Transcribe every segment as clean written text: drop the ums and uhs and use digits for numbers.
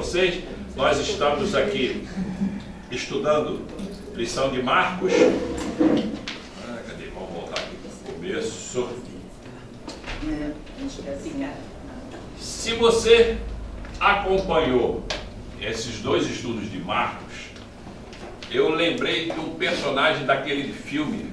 vocês. Nós estamos aqui estudando lição de Marcos. Cadê? Vamos voltar aqui para o começo. Se você acompanhou esses dois estudos de Marcos, eu lembrei de um personagem daquele filme,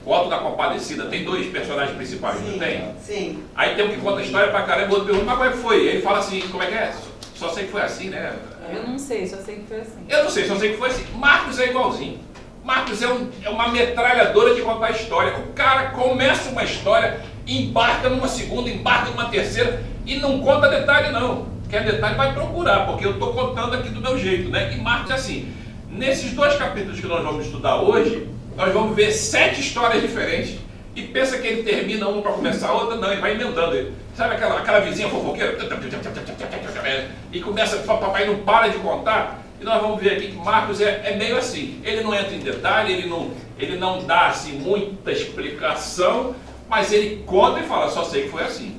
O Auto da Compadecida. Tem dois personagens principais, sim, não tem? Sim. Aí tem um que conta a história pra caramba, o outro pergunta, mas como é que foi? Ele fala assim, como é que é? Só sei que foi assim, né? Eu não sei, só sei que foi assim. Eu não sei, só sei que foi assim. Marcos é igualzinho. Marcos é uma metralhadora de contar história. O cara começa uma história, embarca numa segunda, embarca numa terceira e não conta detalhe não. Quer detalhe, vai procurar, porque eu estou contando aqui do meu jeito, né? E Marcos é assim. Nesses dois capítulos que nós vamos estudar hoje, nós vamos ver 7 histórias diferentes. E pensa que ele termina uma para começar a outra, não, ele vai emendando. Sabe aquela vizinha fofoqueira? E começa, o papai não para de contar. E nós vamos ver aqui que Marcos é meio assim. Ele não entra em detalhe, ele não dá assim, muita explicação, mas ele conta e fala, só sei que foi assim.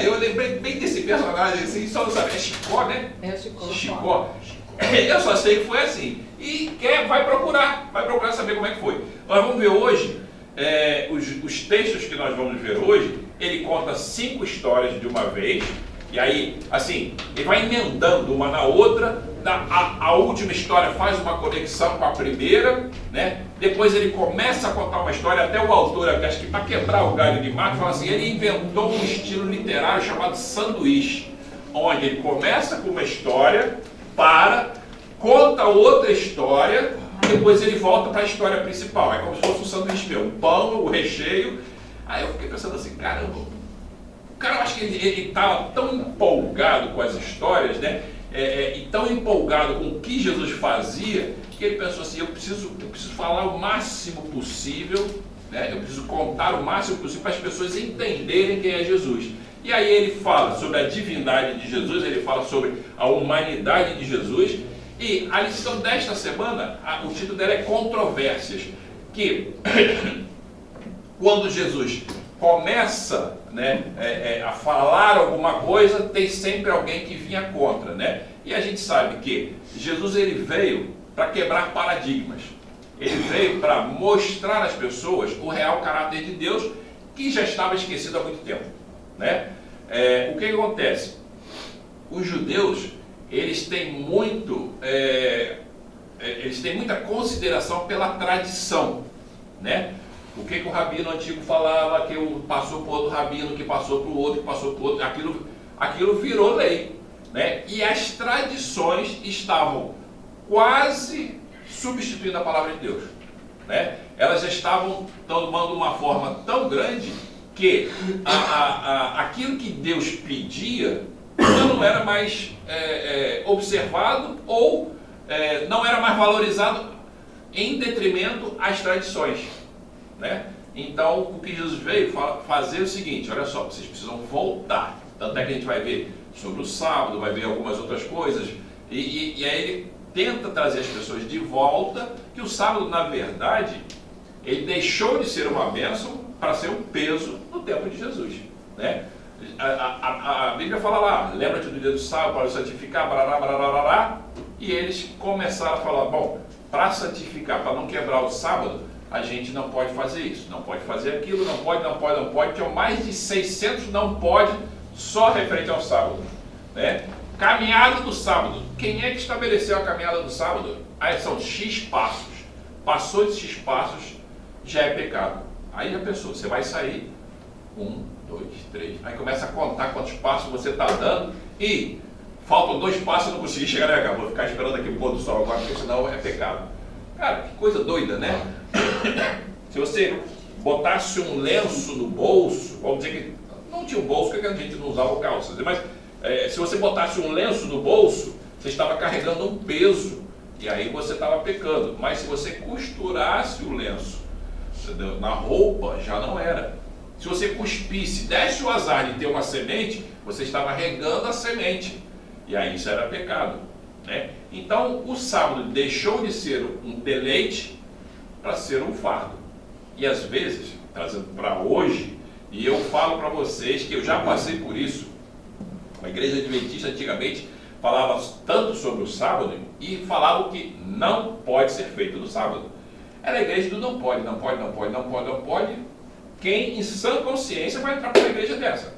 Eu lembrei bem desse personagem assim, só não sabe, é Chicó, né? É o Chicó. Chicó. Eu só sei que foi assim. E vai procurar saber como é que foi. Nós vamos ver hoje, os textos que nós vamos ver hoje, ele conta 5 histórias de uma vez, e aí, assim, ele vai emendando uma na outra, a última história faz uma conexão com a primeira, né? Depois ele começa a contar uma história, até o autor, acho que para quebrar o galho de Marcos, fala assim, ele inventou um estilo literário chamado sanduíche, onde ele começa com uma história, conta outra história, depois ele volta para a história principal. É como se fosse um sanduíche meu, o pão, o recheio. Aí eu fiquei pensando assim, caramba, o cara, eu acho que ele estava tão empolgado com as histórias, né? E tão empolgado com o que Jesus fazia, que ele pensou assim, eu preciso falar o máximo possível, né? Eu preciso contar o máximo possível para as pessoas entenderem quem é Jesus. E aí ele fala sobre a divindade de Jesus, ele fala sobre a humanidade de Jesus. E a lição desta semana, o título dela é Controvérsias, que quando Jesus começa, né, a falar alguma coisa, tem sempre alguém que vinha contra, né? E a gente sabe que Jesus ele veio para quebrar paradigmas, ele veio para mostrar às pessoas o real caráter de Deus, que já estava esquecido há muito tempo, né? O que acontece? Os judeus, eles têm muita consideração pela tradição, né? O que o rabino antigo falava, que passou para o outro rabino, que passou para o outro, que passou para o outro, aquilo virou lei, né? E as tradições estavam quase substituindo a palavra de Deus, né? Elas já estavam tomando uma forma tão grande que aquilo que Deus pedia já não era mais observado ou não era mais valorizado em detrimento às tradições, né? Então o que Jesus veio fazer é o seguinte, olha só, vocês precisam voltar. Tanto é que a gente vai ver sobre o sábado, vai ver algumas outras coisas, e aí ele tenta trazer as pessoas de volta, que o sábado na verdade ele deixou de ser uma bênção para ser um peso no tempo de Jesus, né? A Bíblia fala lá, lembra-te do dia do sábado para santificar, barará, barará, e eles começaram a falar, bom, para santificar, para não quebrar o sábado, a gente não pode fazer isso, não pode fazer aquilo, não pode, tinham mais de 600 não pode, só referente ao sábado, né? Caminhada do sábado, quem é que estabeleceu a caminhada do sábado? Aí são X passos, passou de X passos, já é pecado. Aí já pensou, você vai sair, 1, 2, 3, aí começa a contar quantos passos você está dando e faltam 2 passos e não consegui chegar, né? Vou ficar esperando aqui o pôr do sol agora, porque senão é pecado. Cara, que coisa doida, né? Se você botasse um lenço no bolso, vamos dizer que não tinha um bolso, porque a gente não usava calças, mas se você botasse um lenço no bolso, você estava carregando um peso e aí você estava pecando. Mas se você costurasse o lenço na roupa, já não era. Se você cuspisse, desse o azar de ter uma semente, você estava regando a semente. E aí isso era pecado, né? Então o sábado deixou de ser um deleite para ser um fardo. E às vezes, trazendo para hoje, e eu falo para vocês que eu já passei por isso, A igreja adventista antigamente falava tanto sobre o sábado e falava o que não pode ser feito no sábado. Era a igreja do não pode, não pode, não pode, não pode, não pode. Quem em sã consciência vai entrar para uma igreja dessa?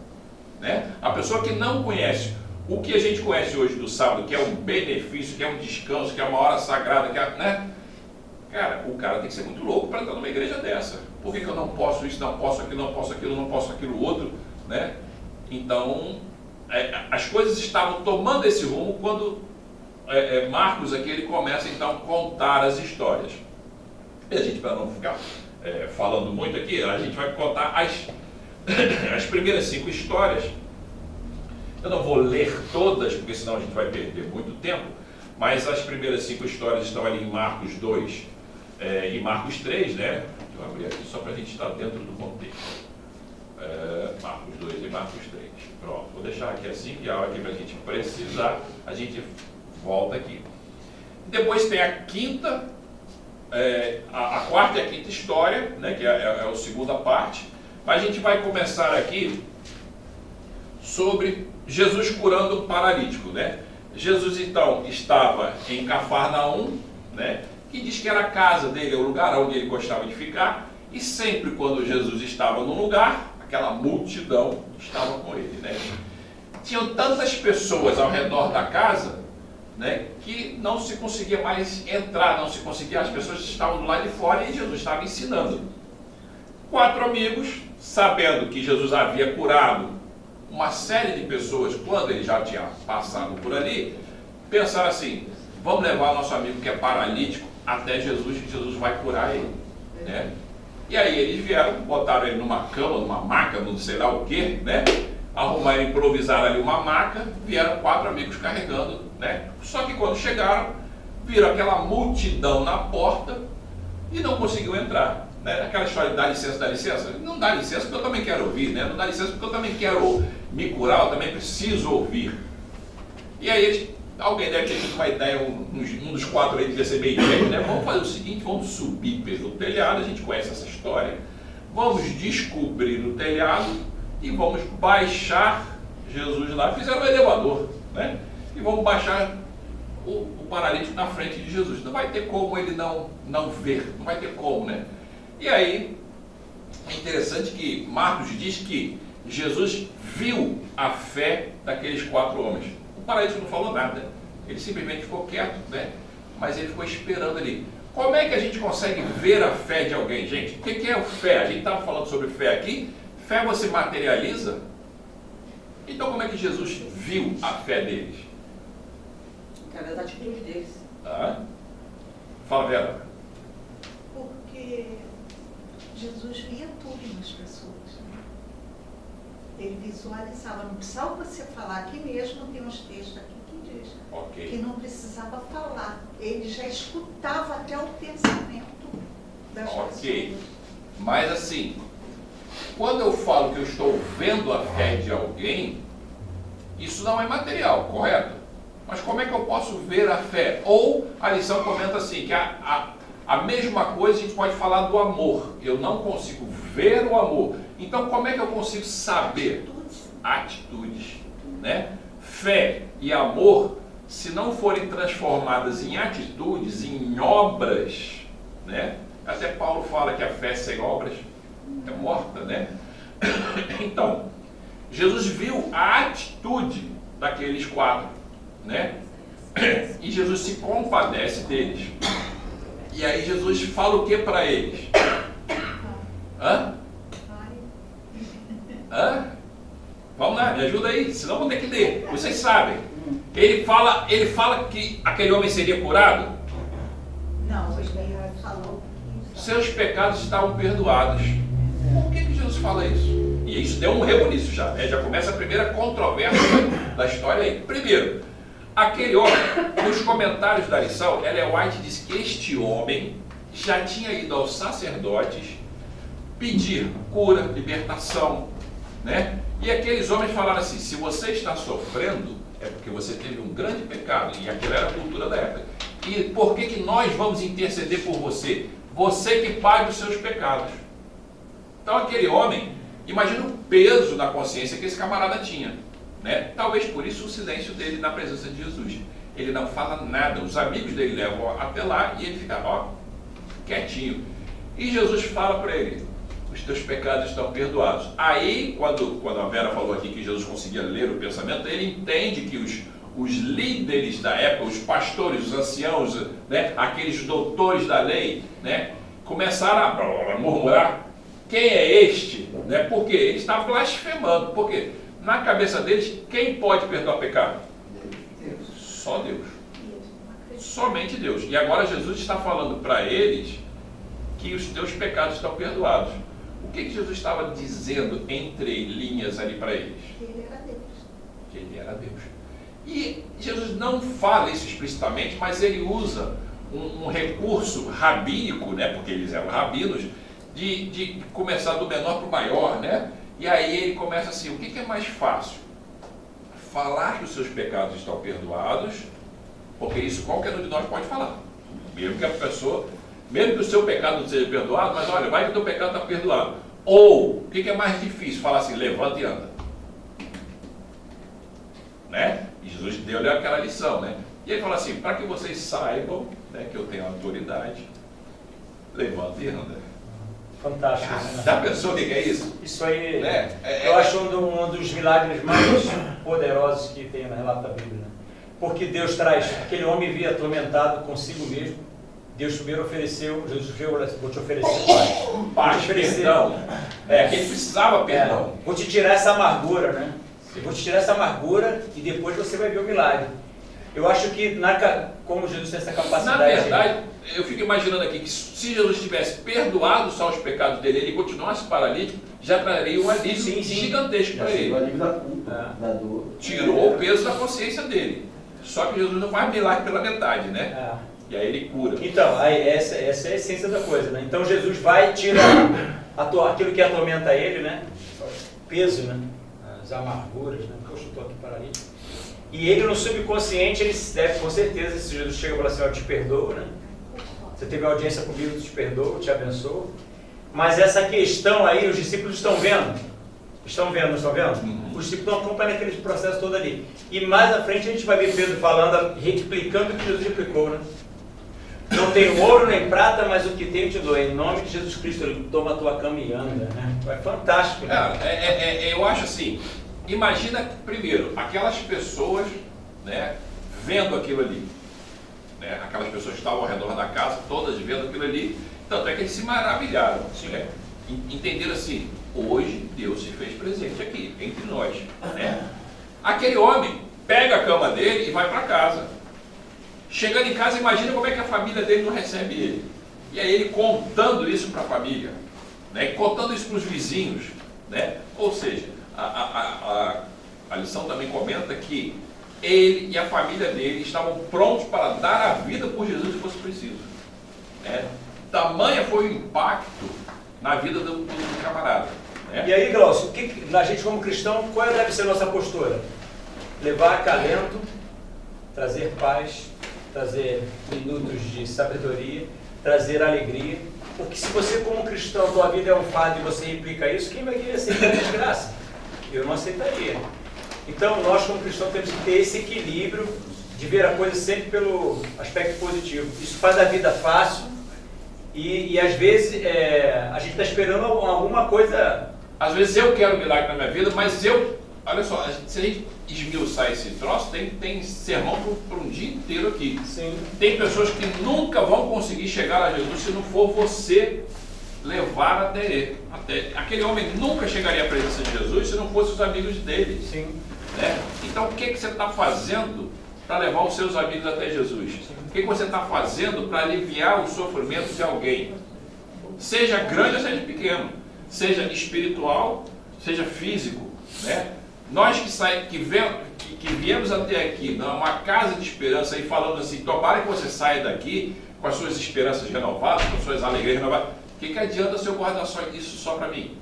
Né? A pessoa que não conhece o que a gente conhece hoje do sábado, que é um benefício, que é um descanso, que é uma hora sagrada, que é, né? Cara, o cara tem que ser muito louco para entrar numa igreja dessa. Por que eu não posso isso, não posso aquilo, não posso aquilo, não posso aquilo outro, né? Então, as coisas estavam tomando esse rumo quando Marcos aqui ele começa então a contar as histórias. E a gente, para não ficar falando muito aqui, a gente vai contar as primeiras 5 histórias. Eu não vou ler todas, porque senão a gente vai perder muito tempo, mas as primeiras 5 histórias estão ali em Marcos 2 e Marcos 3, né? Deixa eu abrir aqui só para a gente estar dentro do contexto. Marcos 2 e Marcos 3. Pronto, vou deixar aqui assim, que a hora que a gente precisar, a gente volta aqui. Depois tem a quinta, a quarta e a quinta história, né? Que é a segunda parte. Mas a gente vai começar aqui sobre Jesus curando um paralítico, né? Jesus então estava em Cafarnaum, né? Que diz que era a casa dele, o lugar onde ele gostava de ficar, e sempre quando Jesus estava num lugar, aquela multidão estava com ele, né? Tinham tantas pessoas ao redor da casa, né, que não se conseguia mais entrar, não se conseguia, as pessoas estavam do lado de fora e Jesus estava ensinando. 4 amigos, sabendo que Jesus havia curado uma série de pessoas quando ele já tinha passado por ali, pensaram assim: vamos levar nosso amigo que é paralítico até Jesus, que Jesus vai curar ele, né? E aí eles vieram, botaram ele numa cama, numa maca, não sei lá o que, né? Arrumaram, improvisaram ali uma maca, vieram 4 amigos carregando, né? Só que quando chegaram, viram aquela multidão na porta e não conseguiu entrar, né? Aquela história de dá licença, não dá licença porque eu também quero ouvir, né? Não dá licença porque eu também quero me curar, eu também preciso ouvir. E aí alguém deve ter tido uma ideia, um dos 4 aí devia ser meio velho, né? Vamos fazer o seguinte, vamos subir pelo telhado, a gente conhece essa história, vamos descobrir o telhado e vamos baixar Jesus lá. Fizeram um elevador, né? E vamos baixar o paralítico na frente de Jesus. Não vai ter como ele não ver, não vai ter como, né? E aí, é interessante que Marcos diz que Jesus viu a fé daqueles 4 homens. O paralítico não falou nada, ele simplesmente ficou quieto, né? Mas ele ficou esperando ali. Como é que a gente consegue ver a fé de alguém, gente? O que é fé? A gente estava falando sobre fé aqui. Fé você materializa? Então como é que Jesus viu a fé deles? Através da atitude deles. Fala, Vera. Porque Jesus via tudo nas pessoas, né? Ele visualizava, não precisava você falar, aqui mesmo tem uns textos aqui que diz que não precisava falar, ele já escutava até o pensamento das pessoas. Mas assim, quando eu falo que eu estou vendo a fé de alguém, isso não é material, correto? Mas como é que eu posso ver a fé? Ou a lição comenta assim, que a mesma coisa a gente pode falar do amor. Eu não consigo ver o amor. Então como é que eu consigo saber? Atitudes, né? Fé e amor, se não forem transformadas em atitudes, em obras, né? Até Paulo fala que a fé sem obras é morta, né? Então, Jesus viu a atitude daqueles 4, né? E Jesus se compadece deles. E aí Jesus fala o que para eles? Vamos lá, me ajuda aí, senão vou ter que ler. Vocês sabem. Ele fala que aquele homem seria curado? Não, ele falou que seus pecados estavam perdoados. Por que Jesus fala isso? E isso deu um rebuliço já, né? Já começa a primeira controvérsia da história aí. Primeiro, aquele homem, nos comentários da lição, Ellen White diz que este homem já tinha ido aos sacerdotes pedir cura, libertação, né? E aqueles homens falaram assim: se você está sofrendo, é porque você teve um grande pecado, e aquela era a cultura da época. E por que nós vamos interceder por você? Você que pague os seus pecados. Então aquele homem, imagina o peso da consciência que esse camarada tinha. né? Talvez por isso o silêncio dele na presença de Jesus. Ele não fala nada, os amigos dele levam até lá e ele fica, ó, quietinho. E Jesus fala para ele, os teus pecados estão perdoados. Aí, quando a Vera falou aqui que Jesus conseguia ler o pensamento, ele entende que os líderes da época, os pastores, os anciãos, né, aqueles doutores da lei, né, começaram a murmurar, quem é este? Né, porque ele está blasfemando. Porque na cabeça deles, quem pode perdoar pecado? Deus. Só Deus. Somente Deus. E agora Jesus está falando para eles que os teus pecados estão perdoados. O que Jesus estava dizendo entre linhas ali para eles? Que ele era Deus. Que ele era Deus. E Jesus não fala isso explicitamente, mas ele usa um recurso rabínico, né, porque eles eram rabinos, de começar do menor para o maior, né? E aí ele começa assim, o que é mais fácil? Falar que os seus pecados estão perdoados, porque isso qualquer um de nós pode falar. Mesmo que a pessoa, mesmo que o seu pecado não seja perdoado, mas olha, vai que o teu pecado está perdoado. Ou, o que é mais difícil? Falar assim, levanta e anda. Né? E Jesus deu-lhe aquela lição, né? E ele fala assim, para que vocês saibam, né, que eu tenho autoridade, levanta e anda. Fantástico. Né? Já pensou o que é isso? Isso aí, Né? eu acho um dos milagres mais poderosos que tem no relato da Bíblia. Né? Porque Deus traz, aquele homem via atormentado consigo mesmo, Deus primeiro ofereceu, Jesus vou te oferecer Paz, perdão. É, que ele precisava perdão. Vou te tirar essa amargura, né? Eu vou te tirar essa amargura e depois você vai ver o milagre. Eu acho que, como Jesus tem essa capacidade... Na verdade, eu fico imaginando aqui que se Jesus tivesse perdoado só os pecados dele, ele continuasse paralítico, já traria um alívio gigantesco para ele. O alívio da culpa, da dor. Tirou o peso da consciência dele. Só que Jesus não faz milagre pela metade, né? E aí ele cura. Então, essa é a essência da coisa, né? Então Jesus vai tirar aquilo que atormenta ele, né? Peso, né? As amarguras, né? Porque eu estou aqui paralítico. E ele no subconsciente, ele deve, com certeza, se Jesus chega e fala assim, eu te perdoo, né? Você teve audiência comigo, eu te perdoo, te abençoo. Mas essa questão aí, os discípulos estão vendo. Estão vendo, não estão vendo? Os discípulos estão acompanhando aquele processo todo ali. E mais à frente a gente vai ver Pedro falando, replicando o que Jesus replicou, né? Não tenho ouro nem prata, mas o que tenho te dou. Em nome de Jesus Cristo, ele toma a tua cama e anda, né? É fantástico, né? Eu acho assim, imagina primeiro, aquelas pessoas, né, vendo aquilo ali. Né? Aquelas pessoas que estavam ao redor da casa, todas vendo aquilo ali. Tanto é que eles se maravilharam. Né? Entenderam assim, hoje Deus se fez presente aqui, entre nós. Né? Aquele homem pega a cama dele e vai para casa. Chegando em casa, imagina como é que a família dele não recebe ele. E aí ele contando isso para a família, né? Contando isso para os vizinhos. Né? Ou seja, a lição também comenta que ele e a família dele estavam prontos para dar a vida por Jesus se fosse preciso. Né? Tamanha foi o impacto na vida do camarada. Né? E aí, Glaucio, a gente como cristão, qual deve ser a nossa postura? Levar acalento, trazer paz, trazer minutos de sabedoria, trazer alegria. Porque se você como cristão, tua vida é um fardo e você replica isso, quem vai querer aceitar a desgraça? Eu não aceitaria. Então, nós como cristãos temos que ter esse equilíbrio de ver a coisa sempre pelo aspecto positivo. Isso faz a vida fácil e às vezes a gente está esperando alguma coisa. Às vezes eu quero milagre na minha vida, mas olha só, se a gente esmiuçar esse troço, tem sermão por um dia inteiro aqui. Sim. Tem pessoas que nunca vão conseguir chegar a Jesus se não for você levar até ele. Aquele homem nunca chegaria à presença de Jesus se não fossem os amigos dele. Sim. Né? Então o que você está fazendo para levar os seus amigos até Jesus? O que você está fazendo para aliviar o sofrimento de alguém? Seja grande ou seja pequeno, seja espiritual, seja físico. Né? Nós que viemos até aqui, numa casa de esperança, e falando assim, tomara que você saia daqui com as suas esperanças renovadas, com as suas alegrias renovadas. O que adianta se eu guardar isso só para mim?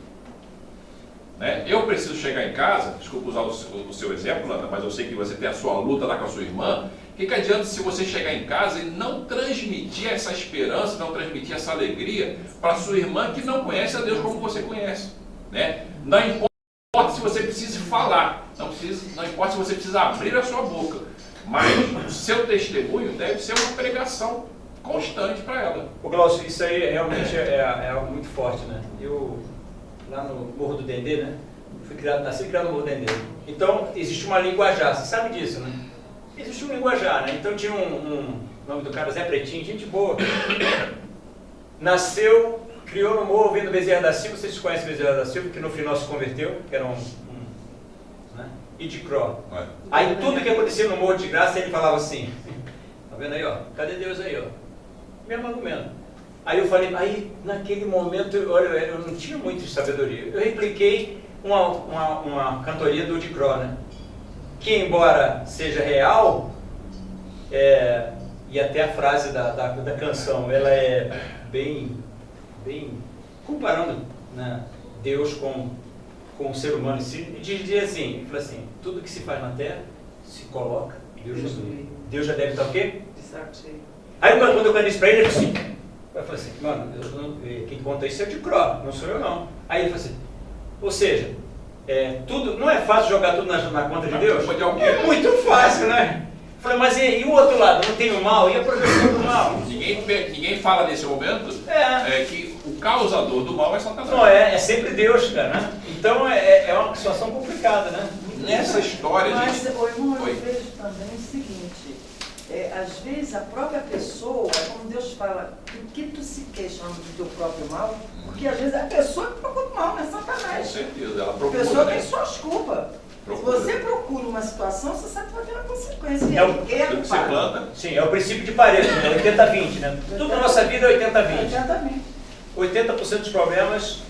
Né? Eu preciso chegar em casa, desculpa usar o seu exemplo, Ana, mas eu sei que você tem a sua luta lá com a sua irmã. O que adianta se você chegar em casa e não transmitir essa esperança, não transmitir essa alegria para a sua irmã que não conhece a Deus como você conhece? Né? Não importa importa se você precisa falar, não importa se você precisa abrir a sua boca, mas o seu testemunho deve ser uma pregação constante para ela. Ô Glaucio, isso aí realmente é algo muito forte, né? Eu, lá no Morro do Dendê, né? Nasci e criado no Morro do Dendê. Então, existe uma linguajar, você sabe disso, né? Existe um linguajar, né? Então tinha o nome do cara, Zé Pretinho, gente boa. Nasceu, criou no morro, vendo Bezerra da Silva, vocês conhecem Bezerra da Silva, que no final se converteu, que era né? Idicró. Aí tudo que acontecia no Morro de Graça, ele falava assim, tá vendo aí, ó? Cadê Deus aí, ó? Mesmo argumento. Aí eu falei, aí naquele momento, olha, eu não tinha muito de sabedoria. Eu repliquei uma cantoria do Idicró, né? Que embora seja real, e até a frase da canção, ela é bem comparando, né, Deus com o ser humano em si, e dizia assim, fala assim, tudo que se faz na terra, se coloca, Deus já deve estar o quê? Aí quando eu cantei isso pra ele, ele falou assim, eu falei assim, mano, quem conta isso é o Idicró, não sou eu não. Aí ele falou assim, ou seja, tudo, não é fácil jogar tudo na conta de Deus? É muito fácil, né? Eu falei, mas e o outro lado? Não tem o mal? E a proteção do mal? Ninguém fala nesse momento que o causador do mal é Satanás. Não, é sempre Deus, cara, né? Então é uma situação complicada, né? Nessa história, Mas, gente... irmão, eu Oi. vejo também o seguinte, às vezes a própria pessoa, como Deus fala, do que tu se queixando do teu próprio mal, porque às vezes é a pessoa que procura o mal, não é Com Satanás. certeza, ela A procura, pessoa né? tem suas culpas. Procura. Se você procura uma situação, você sabe que vai ter uma consequência. E É o aí, quem é Tudo que você culpado? planta, Sim, é o princípio de Pareto, né? 80-20, né? Tudo na nossa vida é 80-20. Exatamente. 80% dos problemas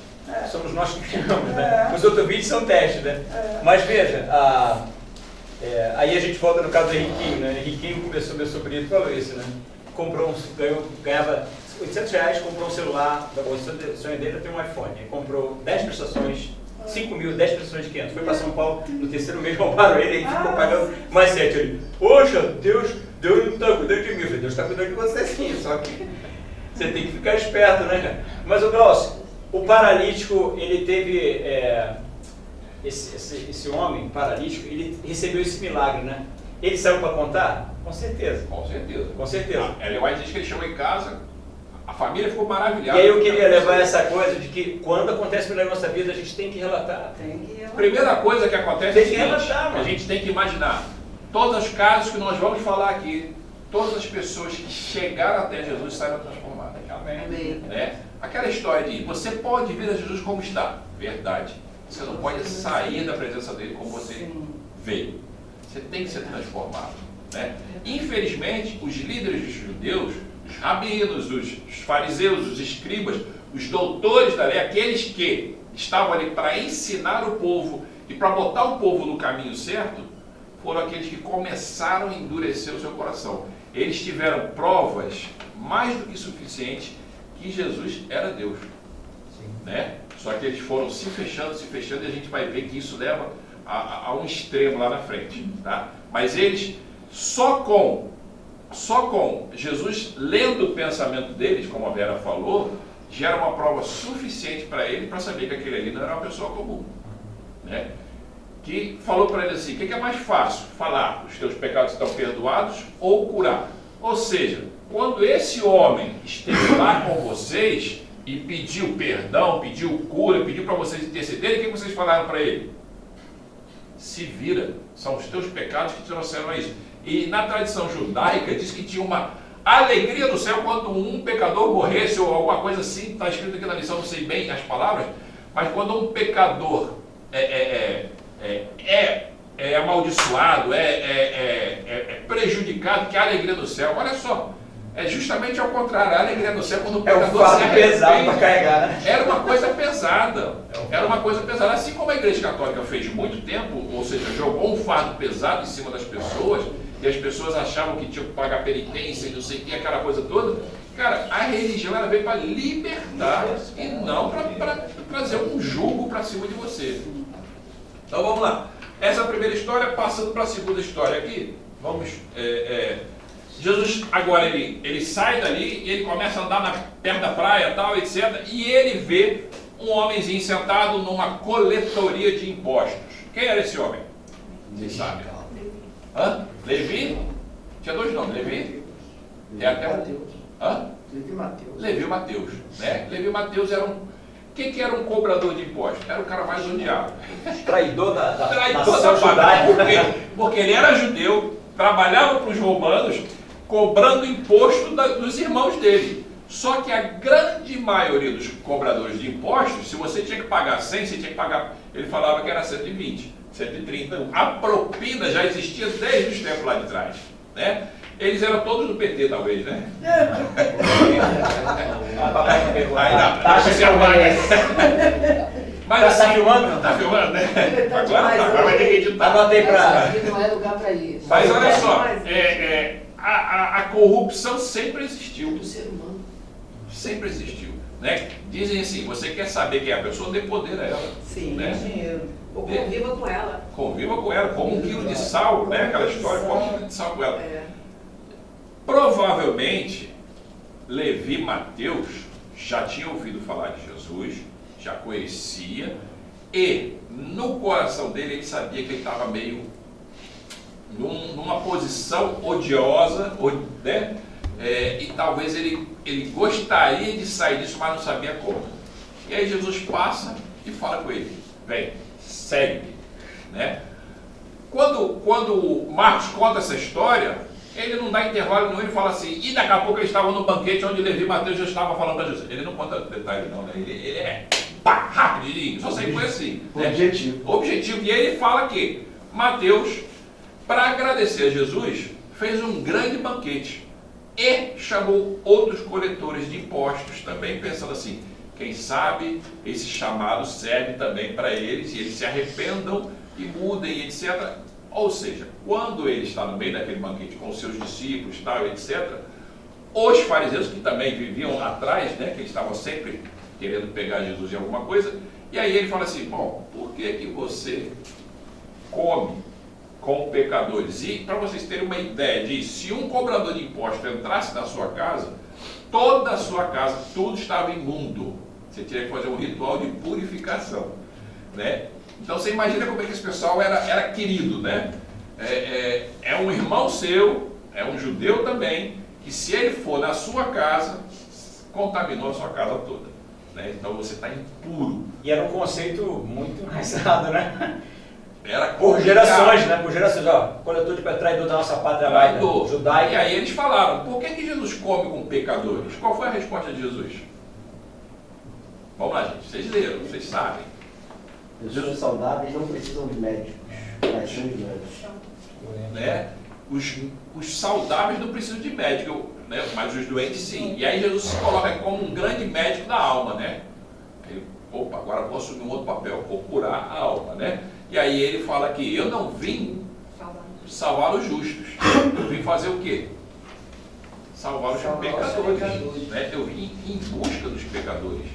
somos nós que criamos, né? Os outros 20 são testes, né? Mas veja, aí a gente volta no caso do Henriquinho, né? Henriquinho começou, meu sobrinho falou isso, né? Ganhava R$800, comprou um celular, o sonho dele é ter um iPhone. Ele comprou 10 prestações, 5 mil, 10 prestações de 500. Foi para São Paulo, no terceiro mês roubaram ele, ele ficou pagando mais 7. Ele, poxa, Deus não está cuidando de mim. Eu falei, Deus está cuidando de você sim, só que você tem que ficar esperto, né, cara? Mas o Glaucio, o paralítico, ele teve, esse homem paralítico, ele recebeu esse milagre, né? Ele saiu para contar? Com certeza. com certeza. Com certeza. Ellen White diz que ele chegou em casa, a família ficou maravilhada. E aí eu queria levar essa coisa de que quando acontece na nossa vida, a gente tem que relatar. Tem que relatar. Primeira coisa que acontece Tem é o que seguinte, relaxar, mano. a gente tem que imaginar todos os casos que nós vamos falar aqui, todas as pessoas que chegaram até Jesus saíram transformadas. Amém. Né? Aquela história de você pode vir a Jesus como está, verdade. Você não pode sair da presença dele como você Sim. veio. Você tem que ser transformado. Né? Infelizmente, os líderes dos judeus, os rabinos, os fariseus, os escribas, os doutores da lei, aqueles que estavam ali para ensinar o povo e para botar o povo no caminho certo, foram aqueles que começaram a endurecer o seu coração. Eles tiveram provas mais do que suficientes que Jesus era Deus. Né? Só que eles foram se fechando, e a gente vai ver que isso leva a um extremo lá na frente. Tá? Mas eles, só com Jesus lendo o pensamento deles, como a Vera falou, gera uma prova suficiente para ele para saber que aquele ali não era uma pessoa comum. Né? Que falou para ele assim, o que é mais fácil? Falar, os teus pecados estão perdoados ou curar? Ou seja, quando esse homem esteve lá com vocês e pediu perdão, pediu cura, pediu para vocês intercederem, o que vocês falaram para ele? Se vira, são os teus pecados que te trouxeram a isso. E na tradição judaica diz que tinha uma alegria no céu quando um pecador morresse ou alguma coisa assim, está escrito aqui na lição, não sei bem as palavras, mas quando um pecador é amaldiçoado, é prejudicado, que a alegria do céu, olha só, é justamente ao contrário, a alegria do céu quando o pecador se fardo pesado arrepende. para carregar, né? Era uma coisa pesada, assim como a Igreja Católica fez muito tempo, ou seja, jogou um fardo pesado em cima das pessoas, e as pessoas achavam que tinham que pagar penitência e não sei o que, aquela coisa toda. Cara, a religião ela veio para libertar e não para trazer um jugo para cima de você. Então vamos lá. Essa é a primeira história, passando para a segunda história aqui. Vamos. Jesus agora ele sai dali e ele começa a andar perto da praia, tal, etc. E ele vê um homenzinho sentado numa coletoria de impostos. Quem era esse homem? Vocês sabem? Hã? Levi? Tinha dois nomes, Levi? É até um. Hã? Levi Mateus. Levi e Mateus. Né? Levi e Mateus eram. Quem que era um cobrador de impostos? Era o cara mais odiado. Traidor da Traidor nação da judaica. família. Porque ele era judeu, trabalhava para os romanos, cobrando imposto dos irmãos dele. Só que a grande maioria dos cobradores de impostos, se você tinha que pagar 100, você tinha que pagar, ele falava que era 120, 130. A propina já existia desde os tempos lá de trás. Né? Eles eram todos do PT, talvez, né? Papai não pegou. Aí não, Taxa se arrumar, né? Mas Tá filmando? Tá filmando, né? Tá Agora demais, tá, agora vai ter que editar. Anotei pra... Aqui não é lugar para isso. Mas olha só, Mas- a corrupção sempre existiu. Do ser humano. Sempre existiu. Né? Dizem assim, você quer saber quem é a pessoa, dê poder a ela. Sim, Né? dinheiro. Ou conviva com ela. Conviva com ela, como um quilo de sal, né? Aquela história, como um quilo de sal com ela. É. Provavelmente, Levi e Mateus já tinham ouvido falar de Jesus, já conhecia, e no coração dele ele sabia que ele estava meio numa posição odiosa, né? E talvez ele gostaria de sair disso, mas não sabia como. E aí Jesus passa e fala com ele, vem, segue-me. Né? Quando Marcos conta essa história, ele não dá intervalo nenhum, ele fala assim, e daqui a pouco eles estavam no banquete onde Levi e Mateus já estavam falando para Jesus. Ele não conta detalhe não, né? Ele é pá, rapidinho, só sempre foi assim. Né? Objetivo. E aí ele fala que Mateus, para agradecer a Jesus, fez um grande banquete e chamou outros coletores de impostos também, pensando assim, quem sabe esse chamado serve também para eles e eles se arrependam e mudem, etc. Ou seja, quando ele está no meio daquele banquete com os seus discípulos, tal, etc., os fariseus que também viviam atrás, né, que eles estavam sempre querendo pegar Jesus em alguma coisa, e aí ele fala assim, bom, por que você come com pecadores? E para vocês terem uma ideia disso, se um cobrador de impostos entrasse na sua casa, toda a sua casa, tudo estava imundo. Você tinha que fazer um ritual de purificação, né? Então você imagina como é que esse pessoal era querido, né? É um irmão seu, é um judeu também, que se ele for na sua casa, contaminou a sua casa toda, né? Então você está impuro. E era um conceito muito enraizado, né? Era Por complicado. gerações, né? Por gerações, ó. Coletor de traidor da nossa pátria Traidor. judaica. E aí eles falaram, por que Jesus come com pecadores? Qual foi a resposta de Jesus? Vamos lá, gente, vocês leram, vocês sabem. Pessoas saudáveis não precisam de médicos, mas são de médicos. Né? Os saudáveis não precisam de médico, né? Mas os doentes sim. E aí Jesus se coloca como um grande médico da alma, né? Ele, opa, agora vou assumir um outro papel, vou curar a alma, né? E aí ele fala que eu não vim salvar os justos, eu vim fazer o quê? Salvar os pecadores. Né? Eu vim em busca dos pecadores.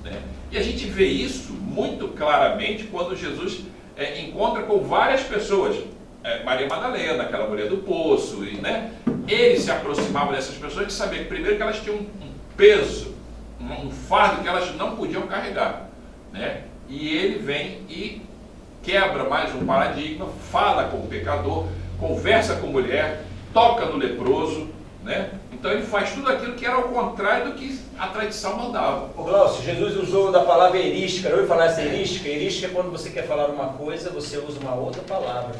Né? E a gente vê isso muito claramente quando Jesus encontra com várias pessoas. Maria Madalena, aquela mulher do poço, e, né? Ele se aproximava dessas pessoas de saber que primeiro que elas tinham um peso, um fardo que elas não podiam carregar. Né? E ele vem e quebra mais um paradigma, fala com o pecador, conversa com a mulher, toca no leproso, né? Então ele faz tudo aquilo que era ao contrário do que a tradição mandava. Ô Glaucio, Jesus usou da palavra erística, eu ouvi falar essa erística. Erística é quando você quer falar uma coisa, você usa uma outra palavra.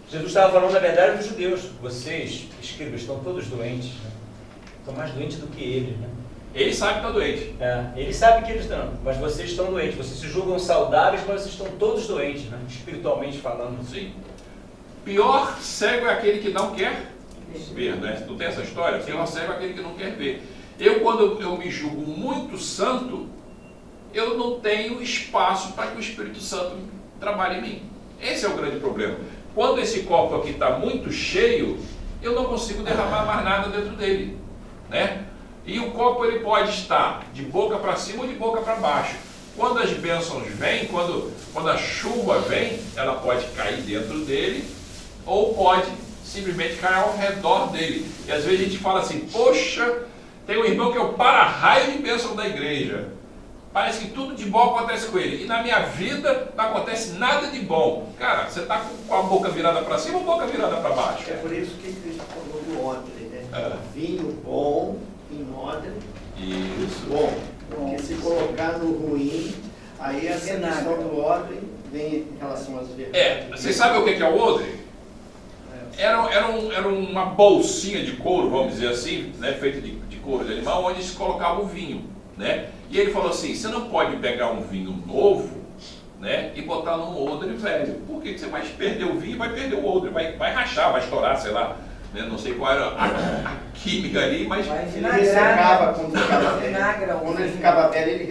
Jesus estava falando na verdade dos judeus. Vocês, escribas, estão todos doentes, né? Estão mais doentes do que eles, né? Ele sabe que está doente. Ele sabe que eles estão, mas vocês estão doentes. Vocês se julgam saudáveis, mas vocês estão todos doentes, né? Espiritualmente falando. Sim. Pior cego é aquele que não quer ver, né? Não tem essa história? Pior cego é aquele que não quer ver. Quando eu me julgo muito santo, eu não tenho espaço para que o Espírito Santo trabalhe em mim. Esse é o grande problema. Quando esse copo aqui está muito cheio, eu não consigo derramar mais nada dentro dele, né? E o copo ele pode estar de boca para cima ou de boca para baixo. Quando as bênçãos vêm, quando a chuva vem, ela pode cair dentro dele ou pode simplesmente cair ao redor dele. E às vezes a gente fala assim, poxa, tem um irmão que é o para-raio de bênção da igreja. Parece que tudo de bom acontece com ele. E na minha vida não acontece nada de bom. Cara, você está com a boca virada para cima ou a boca virada para baixo? É por isso que Cristo falou do odre, né? É. Vinho bom em odre, Isso. bom. Porque se colocar no ruim, aí essa Vinagre. questão do odre vem em relação às verdades. Vocês sabem o que é o odre? Era uma bolsinha de couro, vamos dizer assim, né, feita de couro de animal, onde se colocava o vinho, né? E ele falou assim, você não pode pegar um vinho novo, né, e botar num odre velho. Por quê? Porque você vai perder o vinho e vai perder o odre, vai rachar, vai estourar, sei lá. Né? Não sei qual era a química ali, mas... Vai Ele vinagrar, ressecava né? quando ficava velho. Vinagra o Quando ele vinho. ficava velho, ele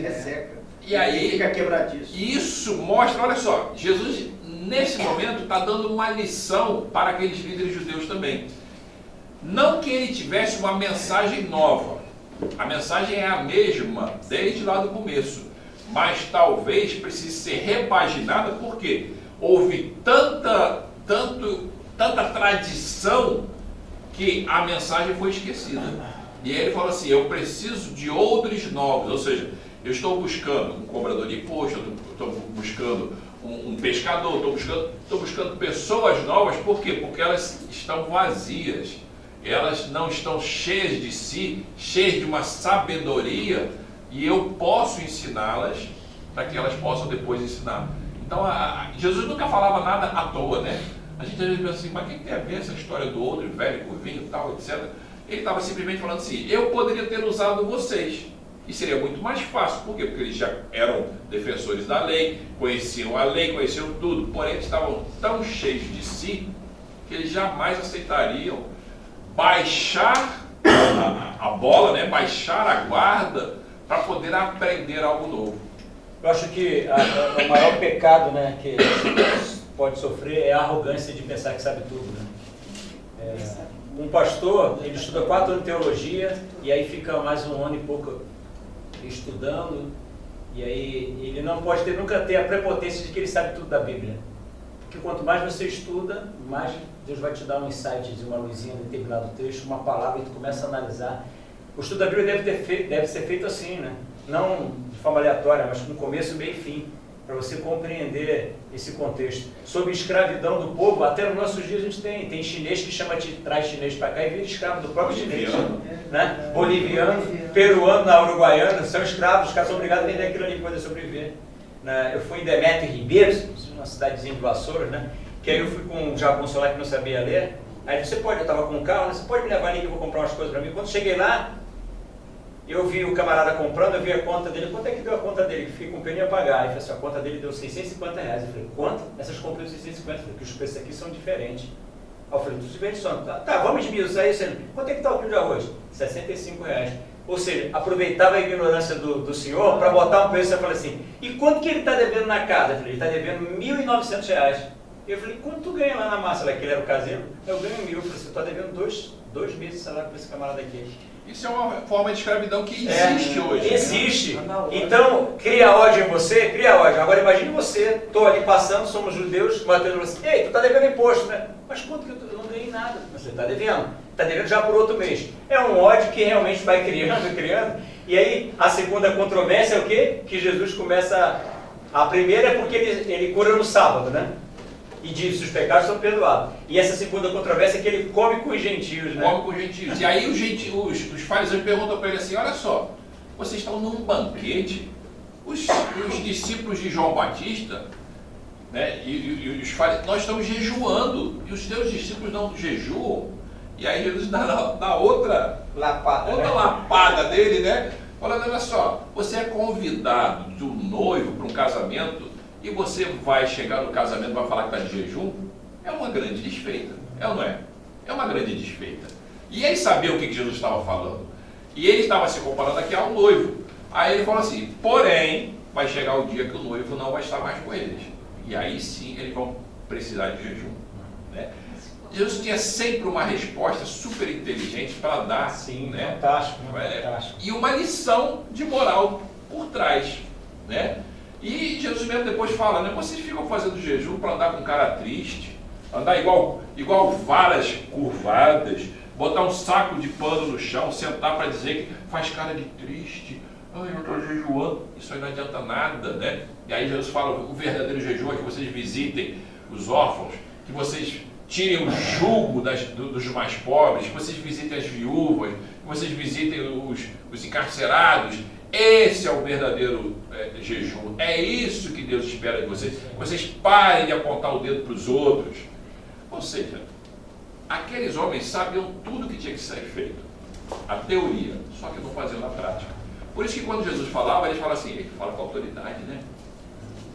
resseca. E aí- Ele fica quebradiço. Isso mostra, olha só, Jesus nesse momento está dando uma lição para aqueles líderes judeus também. Não que ele tivesse uma mensagem nova, a mensagem é a mesma desde lá do começo, mas talvez precise ser repaginada porque houve tanta tradição que a mensagem foi esquecida. E aí ele fala assim, eu preciso de odres novos, ou seja, eu estou buscando um cobrador de imposto, eu estou buscando um pescador, estou buscando pessoas novas, por quê? Porque elas estão vazias, elas não estão cheias de si, cheias de uma sabedoria, e eu posso ensiná-las para que elas possam depois ensinar. Então, Jesus nunca falava nada à toa, né? A gente às vezes pensa assim, mas o que tem a ver essa história do odre velho com vinho e tal, etc. Ele estava simplesmente falando assim, eu poderia ter usado vocês, e seria muito mais fácil. Por quê? Porque eles já eram defensores da lei, conheciam a lei, conheciam tudo, porém eles estavam tão cheios de si, que eles jamais aceitariam baixar a bola, né? Baixar a guarda, para poder aprender algo novo. Eu acho que o maior pecado, né, que pode sofrer é a arrogância de pensar que sabe tudo. Né? Um pastor, ele estuda 4 anos de teologia e aí fica mais um ano e pouco estudando, e aí ele não pode nunca ter a prepotência de que ele sabe tudo da Bíblia. Porque quanto mais você estuda, mais Deus vai te dar um insight, uma luzinha em determinado texto, uma palavra, e tu começa a analisar. O estudo da Bíblia deve ser feito assim, né? Não de forma aleatória, mas com começo, meio e fim, para você compreender esse contexto. Sobre escravidão do povo, até nos nossos dias a gente tem chinês que traz chinês para cá e vira escravo do próprio chinês. Né? Boliviano, peruano, uruguaiano, são escravos, os caras são obrigados a vender aquilo ali para poder sobreviver. Eu fui em Demetrio Ribeiro, uma cidadezinha de Vassouras, né? Que aí eu fui com um japonês lá que não sabia ler. Aí eu estava com um carro, né? Você pode me levar ali que eu vou comprar umas coisas para mim. Quando cheguei lá, eu vi o camarada comprando, eu vi a conta dele. Quanto é que deu a conta dele? Que fiquei com pena ia pagar. Aí falei assim, a conta dele deu R$650. Eu falei, quanto? Essas compras deu 650. Eu falei, porque os preços aqui são diferentes. Aí eu falei, tudo diferente só. Tá, vamos esmiuçar isso. Quanto é que tá o quilo de arroz? R$65. Ou seja, aproveitava a ignorância do senhor para botar um preço. Eu falei assim, e quanto que ele está devendo na casa? Eu falei, ele está devendo R$1.900. Eu falei, quanto tu ganha lá na massa? Que ele era o caseiro. Eu ganho 1.000. Eu falei, você está devendo dois meses de salário para esse camarada aqui. Isso é uma forma de escravidão que existe hoje. Existe. Então, cria ódio em você, cria ódio. Agora imagine você, estou ali passando, somos judeus, o Mateus falou assim, ei, tu está devendo imposto, né? Mas quanto que eu não ganhei nada? Mas você está devendo. Está devendo já por outro mês. É um ódio que realmente vai criando. E aí, a segunda controvérsia é o quê? Que Jesus começa... A primeira é porque ele cura no sábado, né? E diz, os pecados são perdoados. E essa segunda controvérsia é que ele come com os gentios, né? Come com os gentios. E aí os fariseus perguntam para ele assim, olha só, vocês estão num banquete, os discípulos de João Batista, né, e os fariseus, nós estamos jejuando, e os teus discípulos não jejuam. E aí Jesus dá outra lapada dele, né? Falando, olha só, você é convidado do noivo para um casamento, e você vai chegar no casamento e vai falar que está de jejum, é uma grande desfeita, é ou não é? É uma grande desfeita. E ele sabia o que Jesus estava falando. E ele estava se comparando aqui ao noivo. Aí ele falou assim, porém, vai chegar o dia que o noivo não vai estar mais com eles. E aí sim eles vão precisar de jejum. Né? Jesus tinha sempre uma resposta super inteligente para dar. Sim, né? Fantástico, fantástico. E uma lição de moral por trás. Né? E Jesus mesmo depois fala, né? Vocês ficam fazendo jejum para andar com cara triste, andar igual varas curvadas, botar um saco de pano no chão, sentar para dizer que faz cara de triste. eu estou jejuando, isso aí não adianta nada, né? E aí Jesus fala, o verdadeiro jejum é que vocês visitem os órfãos, que vocês tirem o jugo dos mais pobres, que vocês visitem as viúvas, que vocês visitem os encarcerados. Esse é o verdadeiro jejum. É isso que Deus espera de vocês. Que vocês parem de apontar o dedo para os outros. Ou seja, aqueles homens sabiam tudo que tinha que ser feito. A teoria, só que não faziam na prática. Por isso que quando Jesus falava, ele fala assim, ele fala com autoridade, né?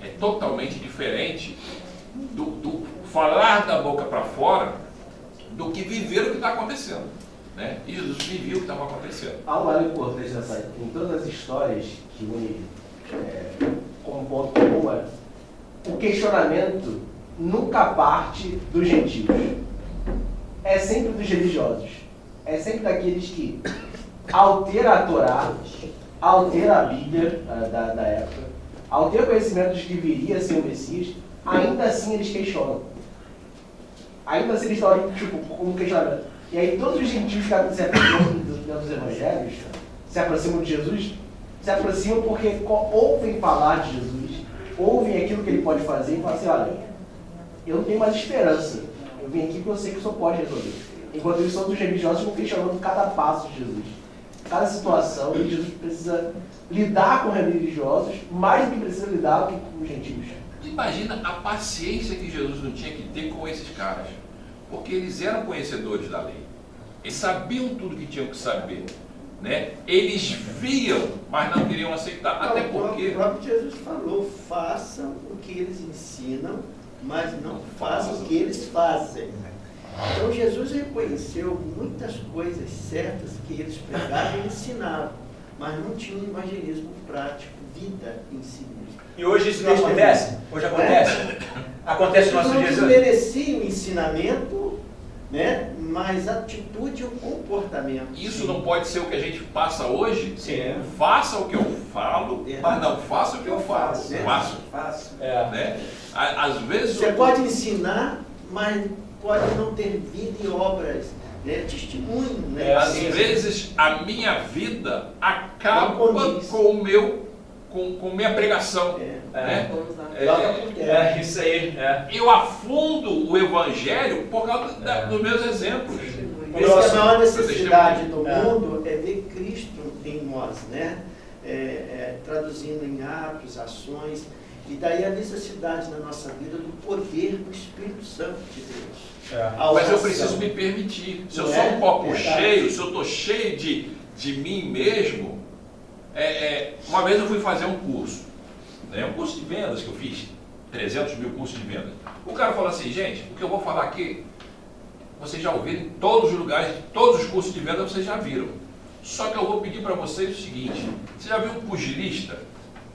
É totalmente diferente do falar da boca para fora do que viver o que está acontecendo, né? E Jesus vivia o que estava acontecendo. Há um lado importante em todas as histórias que une como ponto comum, o questionamento nunca parte dos gentios, é sempre dos religiosos, é sempre daqueles que alteram a Torá, alteram a Bíblia da época, alteram o conhecimento de que viria a ser o Messias, ainda assim eles questionam. Ainda assim eles estão ali, tipo, como questionamento. E aí todos os gentios que se aproximam dos evangelhos, se aproximam de Jesus, se aproximam porque ouvem falar de Jesus, ouvem aquilo que ele pode fazer e falam assim, olha, eu não tenho mais esperança, eu vim aqui porque eu sei que o Senhor pode resolver. Enquanto isso, todos os religiosos vão questionando cada passo de Jesus, cada situação, e Jesus precisa lidar com os religiosos mais do que precisa lidar com os gentios. Imagina a paciência que Jesus não tinha que ter com esses caras, porque eles eram conhecedores da lei, eles sabiam tudo que tinham que saber, né? Eles viam, mas não queriam aceitar, até porque... O próprio Jesus falou, façam o que eles ensinam, mas não façam o que eles fazem. Então Jesus reconheceu muitas coisas certas que eles pregavam e ensinavam, mas não tinham um evangelismo prático, vida em si mesmo. E hoje isso não acontece? Hoje acontece? Acontece no nosso dia. Não desmereciam o ensinamento, né? Mas atitude ou comportamento. Isso não pode ser o que a gente passa hoje? Sim. Faça o que eu falo, mas não faça o que eu faço. Faço. Né? Às vezes... Você pode ensinar, mas pode não ter vida e obras, né? Testemunho, né? Às vezes a minha vida acaba Compromisso. com minha pregação. Né? Joga por terra. Isso aí. Eu afundo o evangelho por causa dos meus exemplos. Por isso que a maior necessidade do mundo é ver Cristo em nós, né? Traduzindo em atos, ações, e daí a necessidade na nossa vida do poder do Espírito Santo de Deus. A Mas eu oração. preciso me permitir. Se eu Não sou é? um copo Verdade. cheio, se eu estou cheio de mim mesmo, uma vez eu fui fazer um curso, né? Um curso de vendas que eu fiz, 300 mil cursos de vendas. O cara falou assim, gente, o que eu vou falar aqui, vocês já ouviram em todos os lugares, todos os cursos de vendas vocês já viram. Só que eu vou pedir para vocês o seguinte, você já viu um pugilista?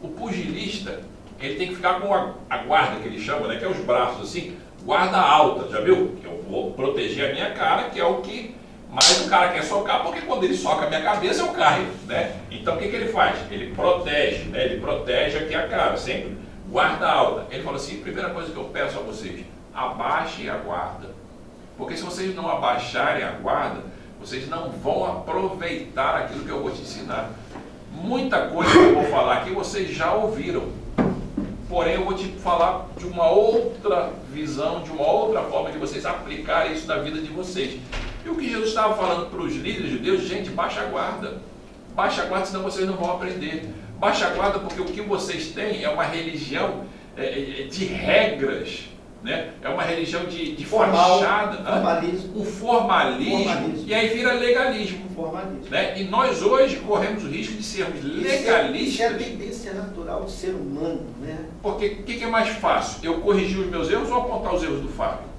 O pugilista, ele tem que ficar com a guarda que ele chama, né? Que é os braços assim, guarda alta, já viu? Que eu vou proteger a minha cara, que é o que mais o cara quer socar, porque quando ele soca a minha cabeça eu caio, né? Então o que ele faz? Ele protege, né? Ele protege aqui a cara, sempre guarda alta. Ele falou assim, primeira coisa que eu peço a vocês, abaixem a guarda, porque se vocês não abaixarem a guarda, vocês não vão aproveitar aquilo que eu vou te ensinar. Muita coisa que eu vou falar aqui vocês já ouviram, porém eu vou te falar de uma outra visão, de uma outra forma de vocês aplicarem isso na vida de vocês. E o que Jesus estava falando para os líderes judeus, gente, baixa a guarda, senão vocês não vão aprender. Baixa a guarda porque o que vocês têm é uma religião de regras, né? É uma religião de Formal, fachada, formalismo. um formalismo, e aí vira legalismo. Formalismo. Né? E nós hoje corremos o risco de sermos Isso é a legalistas, tendência natural do ser humano, né? porque o que é mais fácil? Eu corrigir os meus erros ou apontar os erros do Fábio?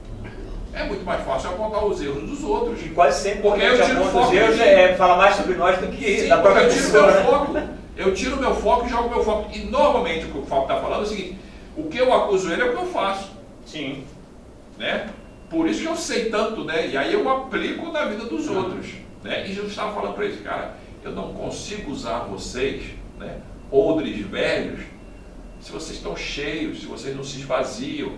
É muito mais fácil eu apontar os erros dos outros. E quase sempre Porque quando a eu gente tiro o aponta os foco erros, de- fala mais sobre nós do que Sim, da porque própria eu tiro pessoa, meu né? foco, eu tiro meu foco e jogo meu foco. E normalmente o que o Fábio está falando é o seguinte, o que eu acuso ele é o que eu faço. Sim. Né? Por isso que eu sei tanto, né? E aí eu aplico na vida dos outros, né? E Jesus estava falando para eles, cara, eu não consigo usar vocês, né? Odres velhos, se vocês estão cheios, se vocês não se esvaziam.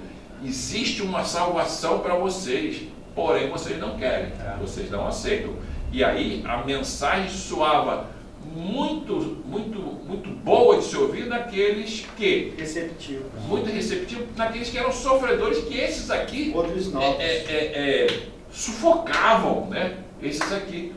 Existe uma salvação para vocês, porém vocês não querem, vocês não aceitam. E aí a mensagem soava muito boa de se ouvir naqueles que... Receptivo. Muito receptivo naqueles que eram sofredores, que esses aqui Outros novos. sufocavam, né? Esses aqui.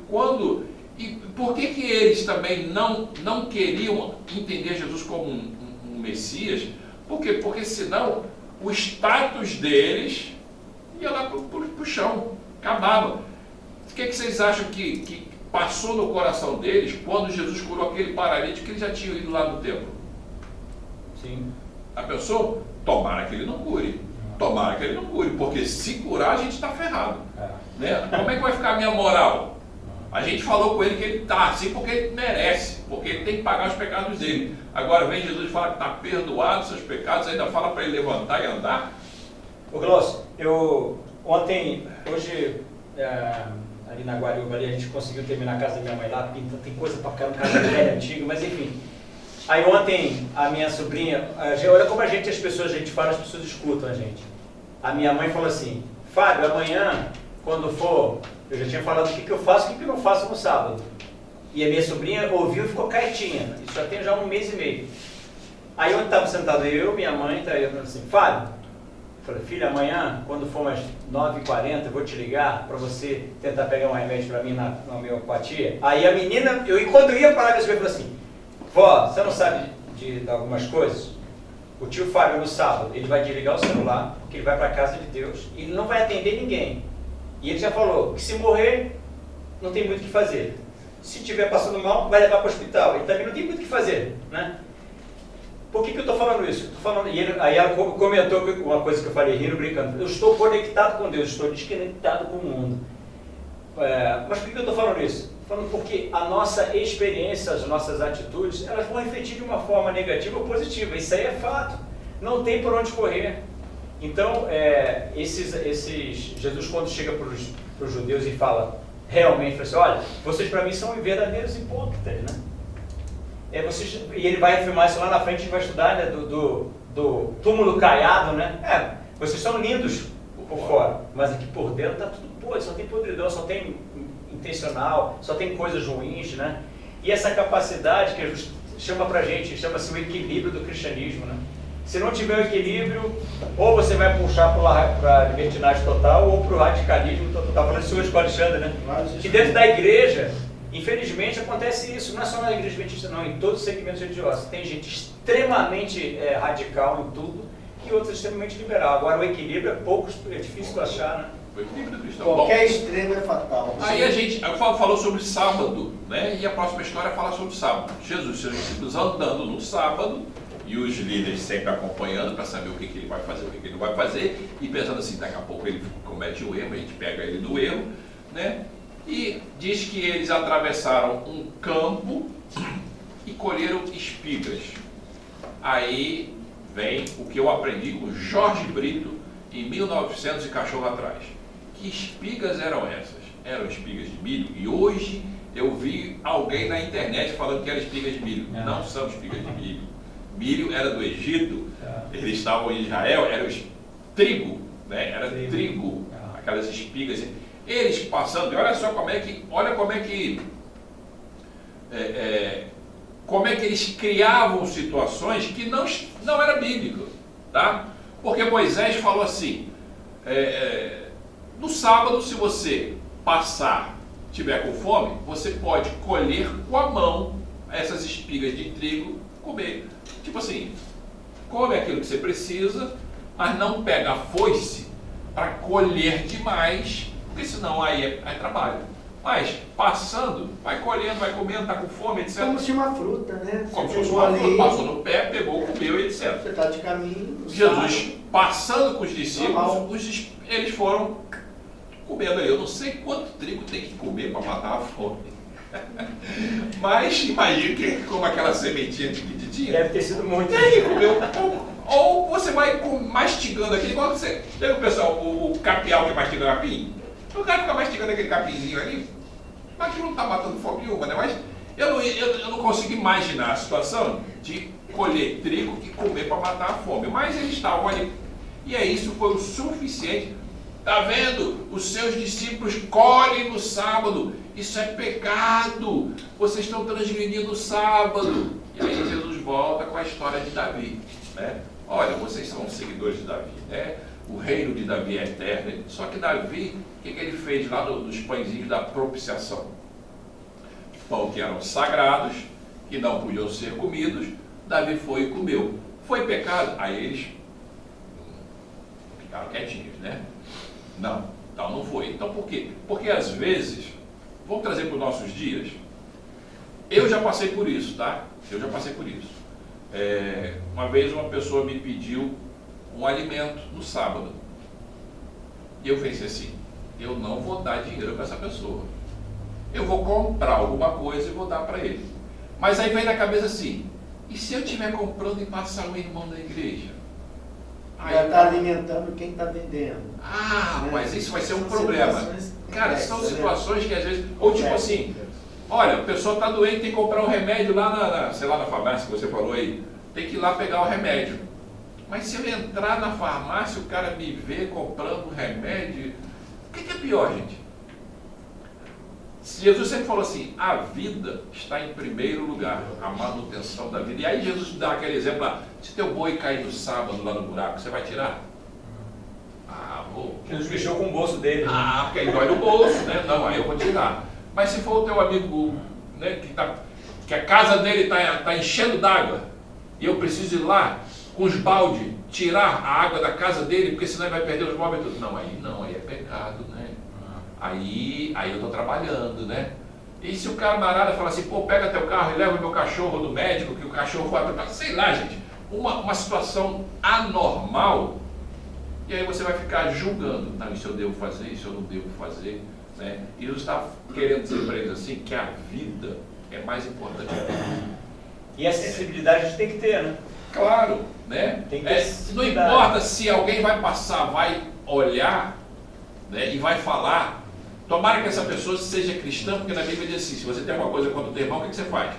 E por que eles também não queriam entender Jesus como um Messias? Por quê? Porque senão o status deles ia lá pro chão, acabava. O que vocês acham que passou no coração deles quando Jesus curou aquele paralítico que eles já tinham ido lá no templo? Sim. A pessoa, tomara que ele não cure. Tomara que ele não cure, porque se curar a gente está ferrado. Né? Como é que vai ficar a minha moral? A gente falou com ele que ele está assim porque ele merece, porque ele tem que pagar os pecados dele. Agora vem Jesus e fala que está perdoado seus pecados, ainda fala para ele levantar e andar. Ô Glaucio, hoje, ali na Guariúba, ali, a gente conseguiu terminar a casa da minha mãe lá, tem coisa para ficar no casa velha, antiga, mas enfim. Aí ontem a minha sobrinha, olha como a gente fala, as pessoas escutam a gente. A minha mãe falou assim: Fábio, amanhã, quando for, eu já tinha falado o que eu faço e o que eu não faço no sábado. E a minha sobrinha ouviu e ficou quietinha. Isso já tem 1 mês e meio. Aí ontem estava sentado minha mãe, tá aí, eu falei assim: Fábio, eu falei, filha, amanhã, quando for umas 9h40, eu vou te ligar para você tentar pegar um remédio para mim na homeopatia. Aí a menina, quando eu ia falar com essa falou assim: vó, você não sabe de algumas coisas? O tio Fábio, no sábado, ele vai desligar o celular, porque ele vai para a casa de Deus, e ele não vai atender ninguém. E ele já falou que se morrer, não tem muito o que fazer. Se estiver passando mal, vai levar para o hospital. Ele também não tem muito o que fazer, né? Por que eu estou falando isso? Aí ela comentou uma coisa que eu falei, rindo, brincando. Eu estou conectado com Deus, estou desconectado com o mundo. Mas por que eu estou falando isso? Falando porque a nossa experiência, as nossas atitudes, elas vão refletir de uma forma negativa ou positiva. Isso aí é fato. Não tem por onde correr. Então, Jesus, quando chega para os judeus e fala, realmente, fala assim: olha, vocês para mim são verdadeiros hipócritas, né? E ele vai afirmar isso lá na frente, a gente vai estudar, né, do túmulo caiado, né? Vocês são lindos por fora, mas aqui por dentro está tudo podre, só tem podridão, só tem intencional, só tem coisas ruins, né? E essa capacidade que Jesus chama pra gente, chama-se o equilíbrio do cristianismo, né? Se não tiver o equilíbrio, ou você vai puxar para a libertinagem total, ou para o radicalismo total. Estava falando isso hoje com o Alexandre, né? Que dentro da igreja, infelizmente, acontece isso. Não é só na igreja adventista, não, em todos os segmentos religiosos. Tem gente extremamente radical em tudo, e outros extremamente liberal. Agora, o equilíbrio é difícil de achar, né? O equilíbrio do cristão. Qualquer extremo é fatal. Aí a gente falou sobre sábado, né? E a próxima história fala sobre sábado. Jesus e seus discípulos andando no sábado, e os líderes sempre acompanhando para saber o que ele vai fazer, o que ele não vai fazer, e pensando assim, daqui a pouco ele comete um erro, a gente pega ele do erro, né? E diz que eles atravessaram um campo e colheram espigas. Aí vem o que eu aprendi com Jorge Brito em 1900 e cachorro atrás. Que espigas eram essas? Eram espigas de milho. E hoje eu vi alguém na internet falando que eram espigas de milho. Não são espigas de milho. Milho era do Egito, eles estavam em Israel, era trigo, né? Era trigo, aquelas espigas. Eles passando, e olha só como é que eles criavam situações que não era bíblico, tá? Porque Moisés falou assim, no sábado, se você passar, tiver com fome, você pode colher com a mão essas espigas de trigo, comer. Tipo assim, come aquilo que você precisa, mas não pega a foice para colher demais, porque senão aí é trabalho. Mas passando, vai colhendo, vai comendo, está com fome, etc. Como se uma fruta, né? Como se fosse uma fruta, passou no pé, pegou, comeu, etc. Você está de caminho. Jesus passando com os discípulos, eles foram comendo ali. Eu não sei quanto trigo tem que comer para matar a fome. Mas imagina que como aquela sementinha pequenininha. Deve ter sido muito. Tem que comer um pouco. Ou você vai mastigando aquele, igual você. Lembra o pessoal, o capial que mastiga capim? O cara fica mastigando aquele capinzinho ali, mas que não está matando fome nenhuma, né? Mas eu não consigo imaginar a situação de colher trigo e comer para matar a fome. Mas eles estavam ali. E isso foi o suficiente Tá vendo? Os seus discípulos colhem no sábado. Isso é pecado. Vocês estão transgredindo o sábado. E aí Jesus volta com a história de Davi, né? Olha, vocês são seguidores de Davi, né? O reino de Davi é eterno. Só que Davi, o que ele fez lá dos pãezinhos da propiciação? Pão que eram sagrados, que não podiam ser comidos, Davi foi e comeu. Foi pecado? Aí eles ficaram quietinhos, né? Não, então não foi. Então por quê? Porque às vezes, vamos trazer para os nossos dias, eu já passei por isso, tá? Eu já passei por isso. Uma vez uma pessoa me pediu um alimento no sábado. E eu pensei assim, eu não vou dar dinheiro para essa pessoa. Eu vou comprar alguma coisa e vou dar para ele. Mas aí vem na cabeça assim, e se eu estiver comprando e passar um irmão da igreja? Já está alimentando quem está vendendo. Ah, Né? mas isso vai ser um São problema. situações Cara, são complexas, né? situações que às vezes, ou tipo assim, olha, a pessoa está doente, tem que comprar um remédio lá sei lá, na farmácia que você falou aí, tem que ir lá pegar o remédio. Mas se eu entrar na farmácia, o cara me vê comprando um remédio, o que é pior, gente? Jesus sempre falou assim, a vida está em primeiro lugar, a manutenção da vida. E aí Jesus dá aquele exemplo lá, se teu boi cair no sábado lá no buraco, você vai tirar? Ah, vou. Jesus mexeu com o bolso dele. Ah, porque ele dói no bolso, né? Não, aí eu vou tirar. Mas se for o teu amigo, né, que a casa dele está enchendo d'água, e eu preciso ir lá com os balde, tirar a água da casa dele, porque senão ele vai perder os móveis todos. Não, aí é pecado, né? Aí eu estou trabalhando, né? E se o camarada fala assim, pô, pega teu carro e leva o meu cachorro no médico, que o cachorro vai para... Sei lá, gente, uma situação anormal, e aí você vai ficar julgando, não, isso eu devo fazer, isso eu não devo fazer, né? E Jesus está querendo dizer para eles assim, que a vida é mais importante que tudo. E a sensibilidade a gente tem que ter, né? Claro, né? Tem que Não sensibilidade. importa se alguém vai passar, vai olhar, né, e vai falar. Tomara que essa pessoa seja cristã, porque na Bíblia diz assim, se você tem alguma coisa contra o teu irmão, o que você faz?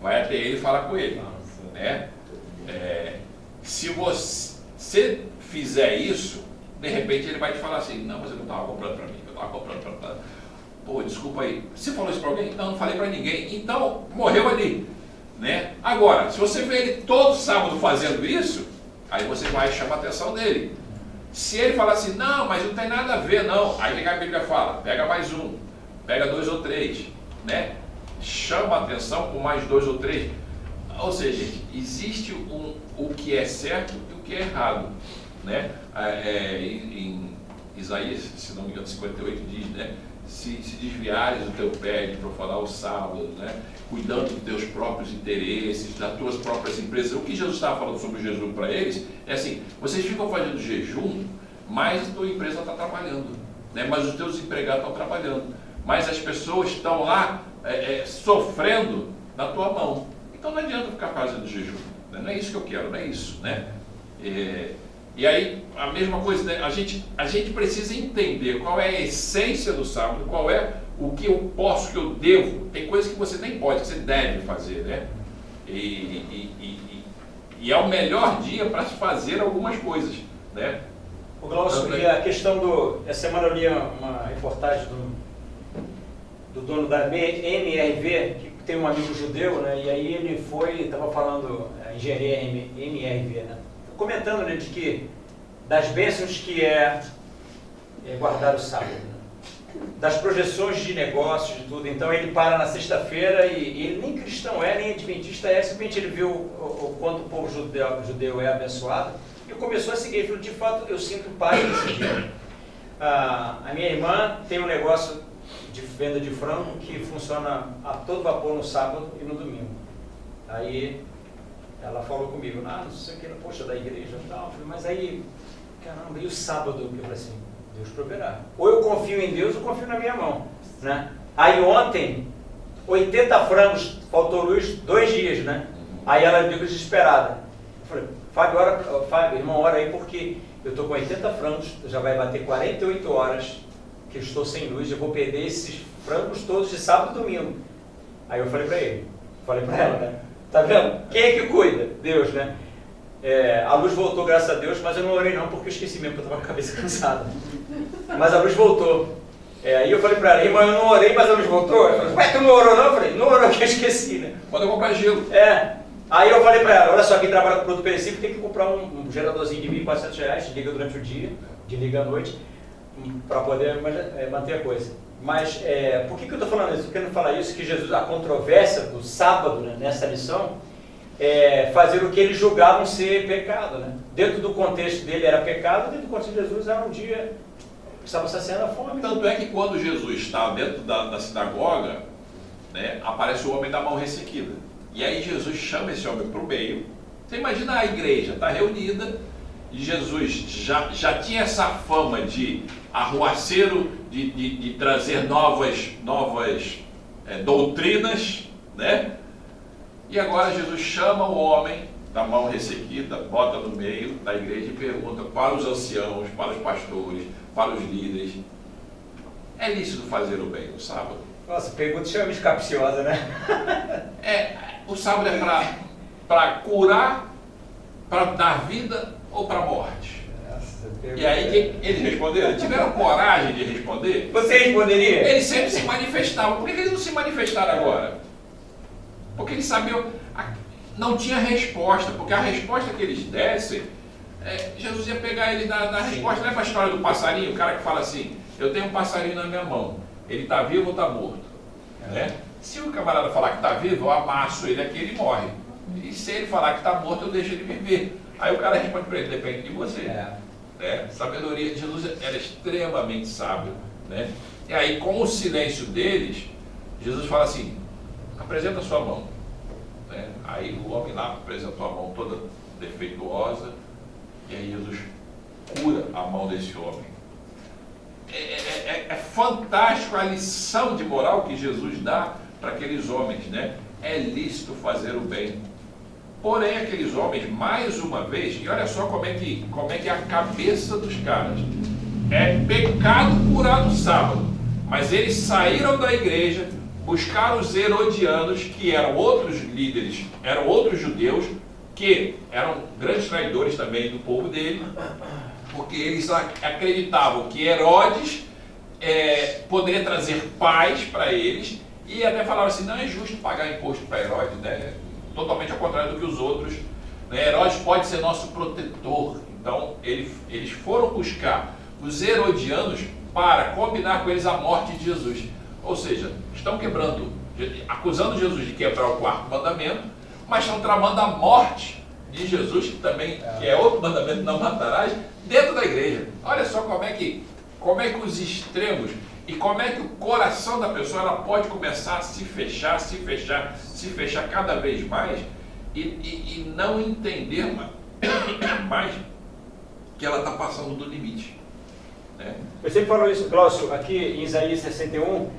Vai até ele e fala com ele. Né? Se você fizer isso, de repente ele vai te falar assim, não, você não estava comprando para mim, eu estava comprando para... Pô, desculpa aí, você falou isso para alguém? Não, não falei para ninguém. Então, morreu ali. Né? Agora, se você vê ele todo sábado fazendo isso, aí você vai chamar a atenção dele. Se ele falar assim, não, mas não tem nada a ver, não. Aí o que a Bíblia fala? Pega mais um, pega 2 ou 3, né? Chama a atenção com mais 2 ou 3. Ou seja, gente, existe o que é certo e o que é errado, né? Em Isaías, se não me engano, 58 diz, né? Se desviares o teu pé de profanar o sábado, né? Cuidando dos teus próprios interesses, das tuas próprias empresas. O que Jesus estava falando sobre o jejum para eles é assim, vocês ficam fazendo jejum, mas a tua empresa está trabalhando, né? Mas os teus empregados estão trabalhando, mas as pessoas estão lá sofrendo na tua mão. Então não adianta ficar fazendo jejum, né? Não é isso que eu quero, não é isso, né? E aí, a mesma coisa, né? A gente precisa entender qual é a essência do sábado, qual é o que eu posso, o que eu devo. Tem coisas que você nem pode, que você deve fazer, né? E é o melhor dia para se fazer algumas coisas, né? O Glaucio, e a questão do... Essa semana eu li uma reportagem do dono da MRV, que tem um amigo judeu, né? E aí ele estava falando, a engenharia MRV, né? Comentando, né, de que das bênçãos que é guardar o sábado, né? Das projeções de negócios, de tudo. Então ele para na sexta-feira e ele nem cristão nem adventista simplesmente ele viu o quanto o povo judeu é abençoado e começou a seguir. Ele falou, de fato, eu sinto paz nesse dia. A minha irmã tem um negócio de venda de frango que funciona a todo vapor no sábado e no domingo. Aí ela falou comigo, não sei o que, poxa, da igreja e tal. Eu falei, mas aí, caramba, e o sábado? Eu falei assim, Deus proverá. Ou eu confio em Deus ou confio na minha mão, né? Aí ontem, 80 frangos, faltou luz 2 dias, né? Aí ela ficou desesperada. Eu falei, Fábio, irmão, ora aí, porque eu estou com 80 frangos, já vai bater 48 horas que eu estou sem luz, eu vou perder esses frangos todos de sábado e domingo. Aí eu falei para ela, né? Tá vendo? Quem é que cuida? Deus, né? A luz voltou, graças a Deus, mas eu não orei não, porque eu esqueci mesmo, porque eu estava com a cabeça cansada. mas a luz voltou. Aí eu falei para ela, irmã, eu não orei, mas a luz voltou. Ela falou, ué, tu não orou não? Eu falei, não orou, que eu esqueci, né? Manda comprar gelo. Aí eu falei para ela, olha só, quem trabalha com produto perecível tem que comprar um geradorzinho de R$1.400, liga durante o dia, desliga à noite, para poder manter a coisa. Mas por que eu estou falando isso? Eu quero falar isso, que Jesus, a controvérsia do sábado, né, nessa lição, fazer o que eles julgavam ser pecado, né? Dentro do contexto dele era pecado, dentro do contexto de Jesus era um dia que estava saciando a fome. Tanto é que quando Jesus está dentro da sinagoga, né, aparece o homem da mão ressequida. E aí Jesus chama esse homem para o meio. Você imagina a igreja está reunida, e Jesus já tinha essa fama de arruaceiro, de trazer novas doutrinas, né? E agora Jesus chama o homem da mão ressequida, bota no meio da igreja e pergunta para os anciãos, para os pastores, para os líderes: é lícito fazer o bem no sábado? Nossa, pergunta extremamente capciosa, né? O sábado é para curar, para dar vida ou para morte? E aí eles responderam, eles tiveram coragem de responder. Você responderia? Eles sempre se manifestavam. Por que eles não se manifestaram agora? Porque eles sabiam, não tinha resposta, porque a resposta que eles dessem, Jesus ia pegar ele na resposta. Lembra a história do passarinho? O cara que fala assim, eu tenho um passarinho na minha mão, ele está vivo ou está morto? Né? Se o camarada falar que está vivo, eu amasso ele aqui, ele morre. E se ele falar que está morto, eu deixo ele viver. Aí o cara responde para ele, depende de você. Sabedoria de Jesus era extremamente sábio, né? E aí, com o silêncio deles, Jesus fala assim, apresenta a sua mão, né? Aí o homem lá apresentou a mão toda defeituosa, e aí Jesus cura a mão desse homem. É fantástico a lição de moral que Jesus dá para aqueles homens, né? É lícito fazer o bem. Porém, aqueles homens, mais uma vez, e olha só como é que é a cabeça dos caras. É pecado curar no sábado, mas eles saíram da igreja, buscaram os herodianos, que eram outros líderes, eram outros judeus, que eram grandes traidores também do povo dele, porque eles acreditavam que Herodes poderia trazer paz para eles, e até falavam assim, não é justo pagar imposto para Herodes, né? Totalmente ao contrário do que os outros, né? Herodes pode ser nosso protetor. Então eles foram buscar os herodianos para combinar com eles a morte de Jesus. Ou seja, estão acusando Jesus de quebrar o quarto mandamento, mas estão tramando a morte de Jesus, que é outro mandamento, não matarás, dentro da igreja. Olha só como é que os extremos e como é que o coração da pessoa ela pode começar a se fechar cada vez mais e não entender mais que ela está passando do limite, né? Eu sempre falo isso, Glaucio, aqui em Isaías 61,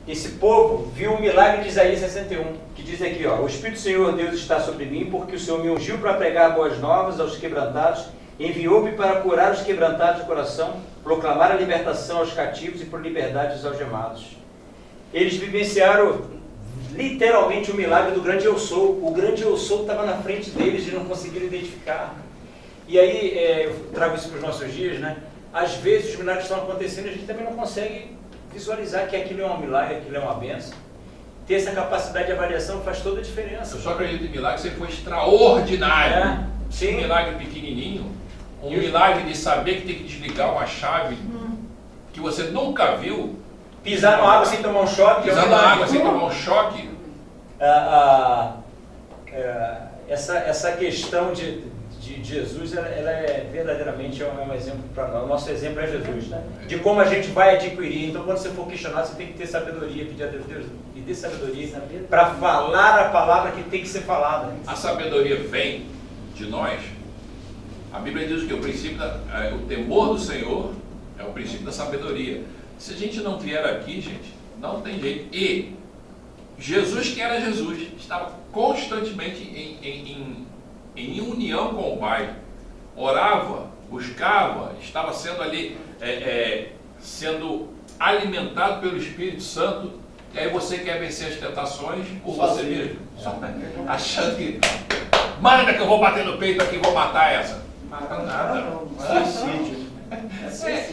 esse povo viu o milagre de Isaías 61, que diz aqui, ó, o Espírito do Senhor Deus está sobre mim, porque o Senhor me ungiu para pregar boas novas aos quebrantados, enviou-me para curar os quebrantados de coração, proclamar a libertação aos cativos e por liberdade aos algemados. Eles vivenciaram literalmente o milagre do grande eu sou. O grande eu sou estava na frente deles e não conseguiram identificar. E aí, eu trago isso para os nossos dias, né? Às vezes os milagres estão acontecendo e a gente também não consegue visualizar que aquilo é um milagre, aquilo é uma bênção. Ter essa capacidade de avaliação faz toda a diferença. Eu só acredito em milagre se ele for extraordinário. Sim. Um milagre pequenininho, milagre de saber que tem que desligar uma chave que você nunca viu. Pisar na água sem tomar um choque. Pisar na água sem tomar um choque. Essa questão de Jesus, ela é verdadeiramente um exemplo para nós. O nosso exemplo é Jesus, né? De como a gente vai adquirir. Então, quando você for questionado, você tem que ter sabedoria, pedir a Deus e dê sabedoria para falar a palavra que tem que ser falada. A sabedoria vem de nós. A Bíblia diz que o temor do Senhor é o princípio da sabedoria. Se a gente não vier aqui, gente, não tem jeito. E Jesus, que era Jesus, estava constantemente em união com o Pai, orava, buscava, estava sendo ali, sendo alimentado pelo Espírito Santo. E aí você quer vencer as tentações por você mesmo, achando que manda que eu vou bater no peito aqui e vou matar essa. Mata nada. Suicídio.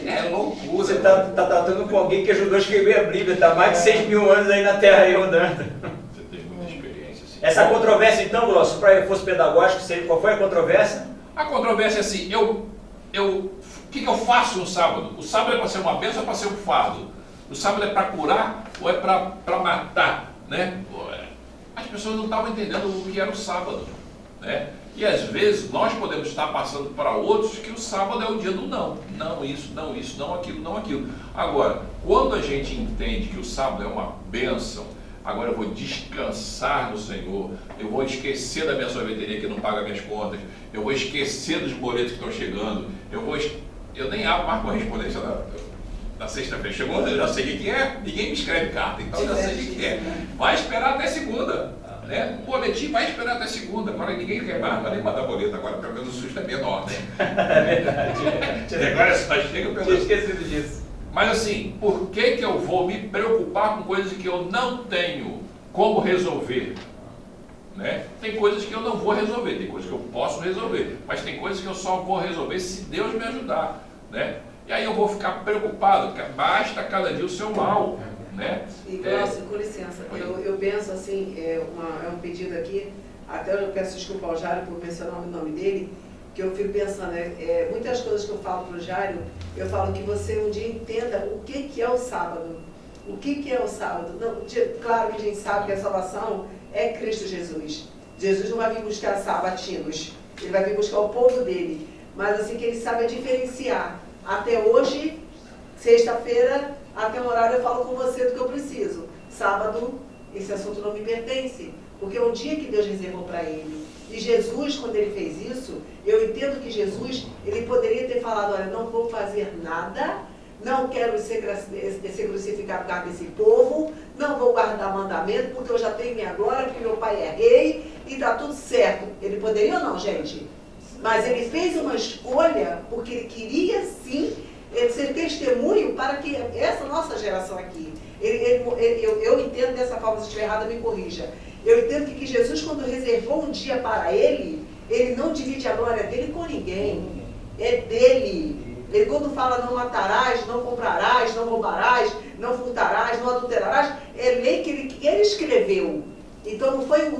É loucura. Você está tratando com alguém que ajudou a escrever a Bíblia, está mais de 6 mil anos aí na Terra aí rodando. Você tem muita experiência. Assim. Essa controvérsia, então, Glaucio, para reforço pedagógico, qual foi a controvérsia? A controvérsia é assim, o que eu faço no sábado? O sábado é para ser uma bênção ou é para ser um fardo? O sábado é para curar ou é para matar? Né? As pessoas não estavam entendendo o que era o sábado. Né? E às vezes nós podemos estar passando para outros que o sábado é o dia do não. Não isso, não isso, não aquilo, não aquilo. Agora, quando a gente entende que o sábado é uma bênção, agora eu vou descansar no Senhor, eu vou esquecer da minha sorveteria que não paga minhas contas, eu vou esquecer dos boletos que estão chegando, eu nem abro mais correspondência na sexta-feira. Chegou, eu já sei o que é, ninguém me escreve carta, então eu já sei o que é. Vai esperar até segunda. Né? O boletim vai esperar até segunda, agora ninguém quer mais, vai nem mandar boleto, agora pelo menos o susto é menor. Né? É verdade. Agora só chega pelo Tinha esquecido disso. Mas assim, por que eu vou me preocupar com coisas que eu não tenho como resolver? Né? Tem coisas que eu não vou resolver, tem coisas que eu posso resolver, mas tem coisas que eu só vou resolver se Deus me ajudar. Né? E aí eu vou ficar preocupado, porque basta cada dia o seu mal. Né? E Glaucio, com licença, eu penso assim, é um pedido aqui, até eu peço desculpa ao Jário por mencionar o nome dele, que eu fico pensando, muitas coisas que eu falo para o Jário, eu falo que você um dia entenda o que é o sábado. O que é o sábado? Não, claro que a gente sabe que a salvação é Cristo Jesus. Jesus não vai vir buscar sabatinos, ele vai vir buscar o povo dele, mas assim que ele sabe diferenciar. Até hoje, sexta-feira, até um horário eu falo com você do que eu preciso. Sábado, esse assunto não me pertence, porque é um dia que Deus reservou para ele. E Jesus, quando ele fez isso, eu entendo que Jesus, ele poderia ter falado, olha, não vou fazer nada, não quero ser crucificado por causa desse povo, não vou guardar mandamento, porque eu já tenho minha glória, porque meu pai é rei, e está tudo certo. Ele poderia ou não, gente? Mas ele fez uma escolha, porque ele queria sim ser testemunho para que essa nossa geração aqui, eu entendo dessa forma, se estiver errada, me corrija. Eu entendo que Jesus, quando reservou um dia para ele não divide a glória dele com ninguém, é dele. Ele quando fala não matarás, não comprarás, não roubarás, não furtarás, não adulterarás, é lei que ele escreveu. Então não foi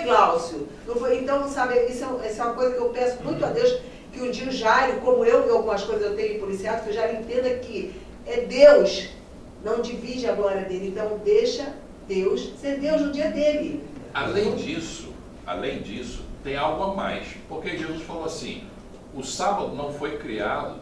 Glaucio. Não foi, então, sabe, isso é uma coisa que eu peço muito a Deus, que um dia o Jairo, como eu e algumas coisas eu tenho policiado, que o Jairo entenda que é Deus, não divide a glória dele. Então deixa Deus ser Deus no dia dele. Além disso, tem algo a mais. Porque Jesus falou assim, o sábado não foi criado,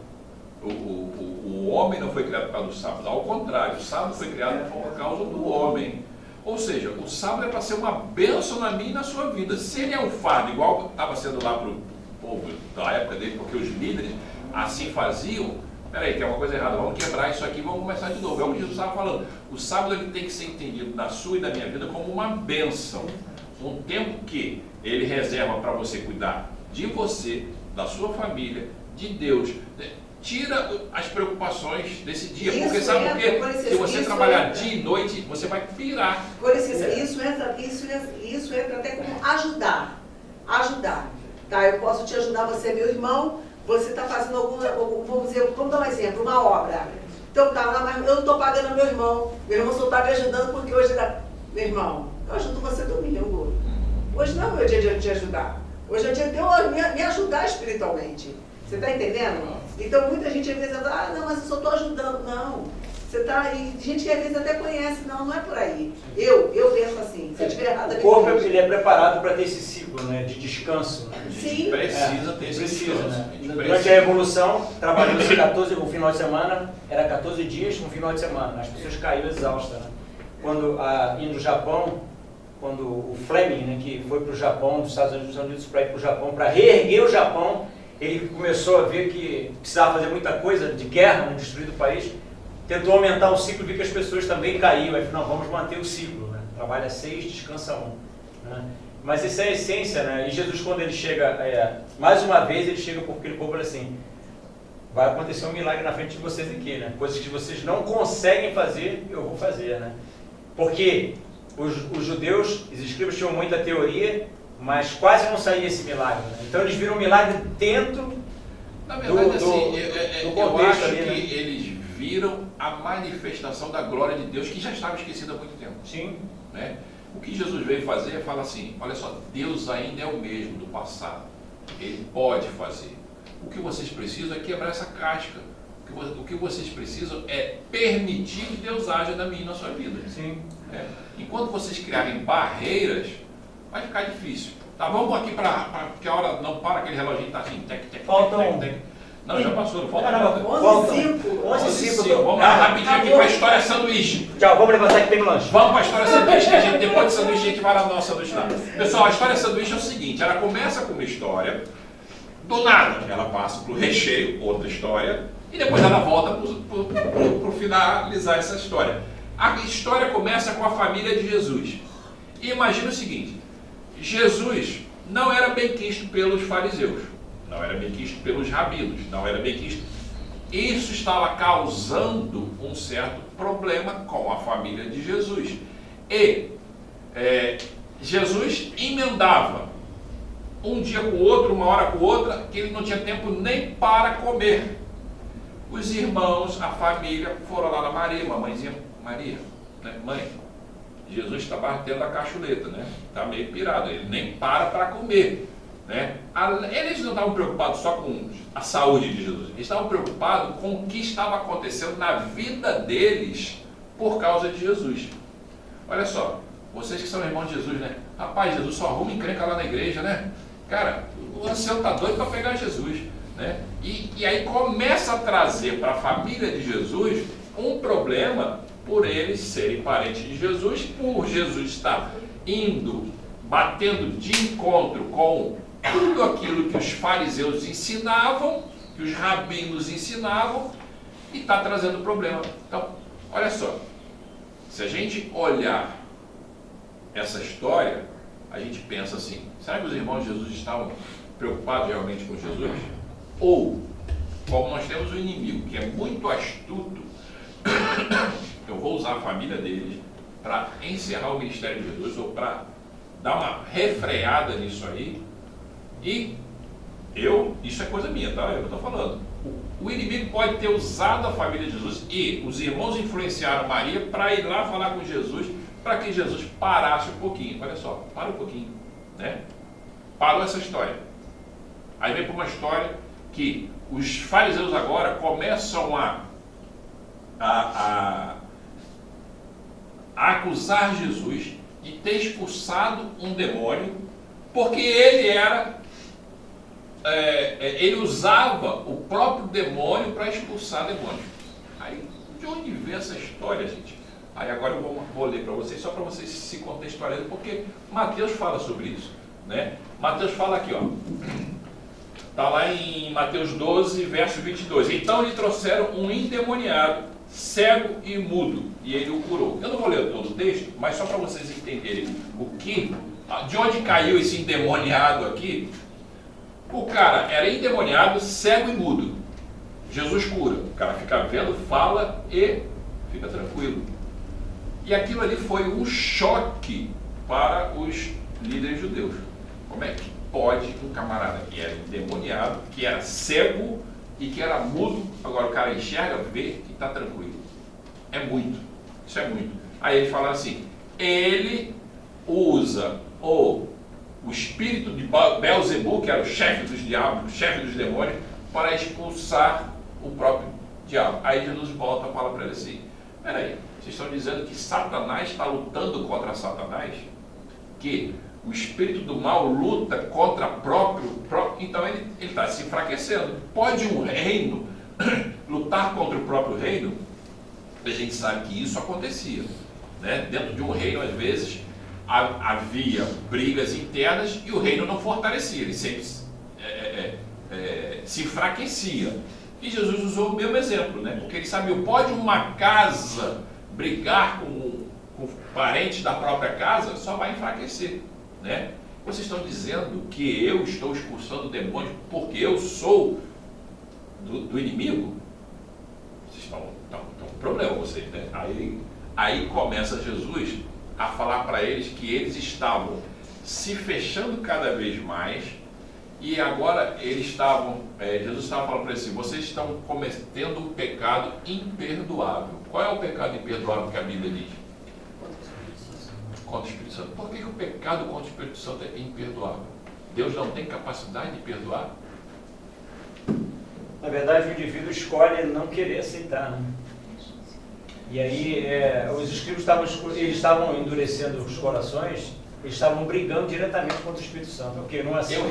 o homem não foi criado por causa do sábado. Ao contrário, o sábado foi criado por causa do homem. Ou seja, o sábado é para ser uma bênção na minha e na sua vida. Se ele é um fardo, igual estava sendo lá para o povo da época dele, porque os líderes assim faziam, peraí, tem uma coisa errada, vamos quebrar isso aqui, vamos começar de novo. É o que Jesus estava falando. O sábado ele tem que ser entendido na sua e na minha vida como uma bênção. Um tempo que ele reserva para você cuidar de você, da sua família, de Deus. Tira as preocupações desse dia, porque sabe por quê? Se você trabalhar dia e noite, você vai pirar. Com licença, isso entra até como ajudar. Tá? Eu posso te ajudar, você é meu irmão, você está fazendo vamos dar um exemplo, uma obra. Então tá, mas eu não estou pagando meu irmão só está me ajudando porque hoje meu irmão, eu ajudo você domingo. Hoje não é o meu dia de te ajudar. Hoje é o dia de eu me ajudar espiritualmente. Você está entendendo? Então muita gente às vezes fala, não, mas eu só estou ajudando. Não. Você está aí, gente que às vezes até conhece, não é por aí. Eu penso assim, se eu estiver errada... O corpo ele é preparado para ter esse ciclo, né, de descanso. Né? Sim. Precisa ter esse descanso. Né? Durante a Revolução, trabalhando-se 14, um final de semana, era 14 dias, um final de semana. As pessoas caíram exaustas. Né? Quando, indo no Japão, quando o Fleming, né, que foi para o Japão, dos Estados Unidos para ir para o Japão, para reerguer o Japão, ele começou a ver que precisava fazer muita coisa de guerra, né, destruir o país, tentou aumentar o ciclo, viu que as pessoas também caíam, aí não, vamos manter o ciclo, né? Trabalha 6, descansa 1. Né? Mas essa é a essência, né? E Jesus, quando ele chega, mais uma vez, ele chega para aquele povo assim, vai acontecer um milagre na frente de vocês aqui, né? Coisas que vocês não conseguem fazer, eu vou fazer, né? Porque os judeus, os escribas tinham muita teoria, mas quase não saía esse milagre. Né? Então eles viram um milagre dentro Na verdade, do eu contexto acho ali, que né? eles viram a manifestação da glória de Deus que já estava esquecida há muito tempo. Sim. Né? O que Jesus veio fazer é falar assim, olha só, Deus ainda é o mesmo do passado. Ele pode fazer. O que vocês precisam é quebrar essa casca. O que vocês precisam é permitir que Deus haja na minha e na sua vida. Sim. Né? Enquanto vocês criarem barreiras, vai ficar difícil. Tá, vamos aqui porque a hora não para, aquele reloginho está assim, Faltam- Não, já passou, não falta Não, nada. 11h05. 11h05, vamos lá rapidinho aqui para a história sanduíche. Tchau, vamos levantar que tem lanche. Vamos para a história sanduíche, que a gente, depois de sanduíche, a gente vai lá na nossa sanduíche lá. Pessoal, a história sanduíche é o seguinte, ela começa com uma história, do nada ela passa para o recheio, outra história, e depois ela volta para finalizar essa história. A história começa com a família de Jesus. E imagina o seguinte, Jesus não era bem quisto pelos fariseus, não era bem quisto pelos rabinos, não era bem quisto. Isso estava causando um certo problema com a família de Jesus. E Jesus emendava um dia com o outro, uma hora com outra, que ele não tinha tempo nem para comer. Os irmãos, a família, foram lá na Maria, mamãezinha Maria, né? Mãe, Jesus está batendo a cachuleta, né? Está meio pirado, ele nem para comer. Né? Eles não estavam preocupados só com a saúde de Jesus, eles estavam preocupados com o que estava acontecendo na vida deles por causa de Jesus. Olha só, vocês que são irmãos de Jesus, né? Rapaz, Jesus só arruma encrenca lá na igreja, né? Cara, o ancião está doido para pegar Jesus, né? E aí começa a trazer para a família de Jesus um problema por eles serem parentes de Jesus, por Jesus estar batendo de encontro com tudo aquilo que os fariseus ensinavam, que os rabinos ensinavam, e está trazendo problema. Então, olha só, se a gente olhar essa história, a gente pensa assim, será que os irmãos de Jesus estavam preocupados realmente com Jesus? Ou, como nós temos um inimigo que é muito astuto, eu vou usar a família deles para encerrar o ministério de Jesus, ou para dar uma refreada nisso aí. E isso é coisa minha, tá? Eu estou falando. O inimigo pode ter usado a família de Jesus e os irmãos influenciaram Maria para ir lá falar com Jesus, para que Jesus parasse um pouquinho. Olha só, para um pouquinho, né? Parou essa história. Aí vem para uma história que os fariseus agora começam a acusar Jesus de ter expulsado um demônio, porque ele usava o próprio demônio para expulsar demônio. Aí, de onde vem essa história, gente? Aí agora eu vou ler para vocês, só para vocês se contextualizarem, porque Mateus fala sobre isso, né? Mateus fala aqui, ó. Está lá em Mateus 12, verso 22. Então lhe trouxeram um endemoniado, cego e mudo, e ele o curou. Eu não vou ler todo o texto, mas só para vocês entenderem de onde caiu esse endemoniado aqui. O cara era endemoniado, cego e mudo. Jesus cura. O cara fica vendo, fala e fica tranquilo. E aquilo ali foi um choque para os líderes judeus. Como é que pode um camarada que era endemoniado, que era cego e que era mudo, agora o cara enxerga, vê e está tranquilo? É muito. Isso é muito. Aí ele fala assim, ele usa o espírito de Beelzebul, que era o chefe dos diabos, o chefe dos demônios, para expulsar o próprio diabo. Aí Jesus volta e fala para ele assim, peraí, vocês estão dizendo que Satanás está lutando contra Satanás? Que o espírito do mal luta contra próprio então ele está se enfraquecendo. Pode um reino lutar contra o próprio reino? A gente sabe que isso acontecia, né? Dentro de um reino, às vezes, havia brigas internas e o reino não fortalecia, ele sempre se enfraquecia. E Jesus usou o mesmo exemplo, né? Porque ele sabia, pode uma casa brigar com parentes da própria casa, só vai enfraquecer, né? Vocês estão dizendo que eu estou expulsando o demônio porque eu sou do inimigo? Vocês estão com problema, vocês, né? Aí começa Jesus a falar para eles que eles estavam se fechando cada vez mais E agora eles estavam, Jesus estava falando para eles assim, vocês estão cometendo um pecado imperdoável. Qual é o pecado imperdoável que a Bíblia diz? Contra o Espírito Santo. Por que o pecado contra o Espírito Santo é imperdoável? Deus não tem capacidade de perdoar? Na verdade, o indivíduo escolhe não querer aceitar, né? E aí, os escribas estavam endurecendo os corações, eles estavam brigando diretamente contra o Espírito Santo. Porque não Eu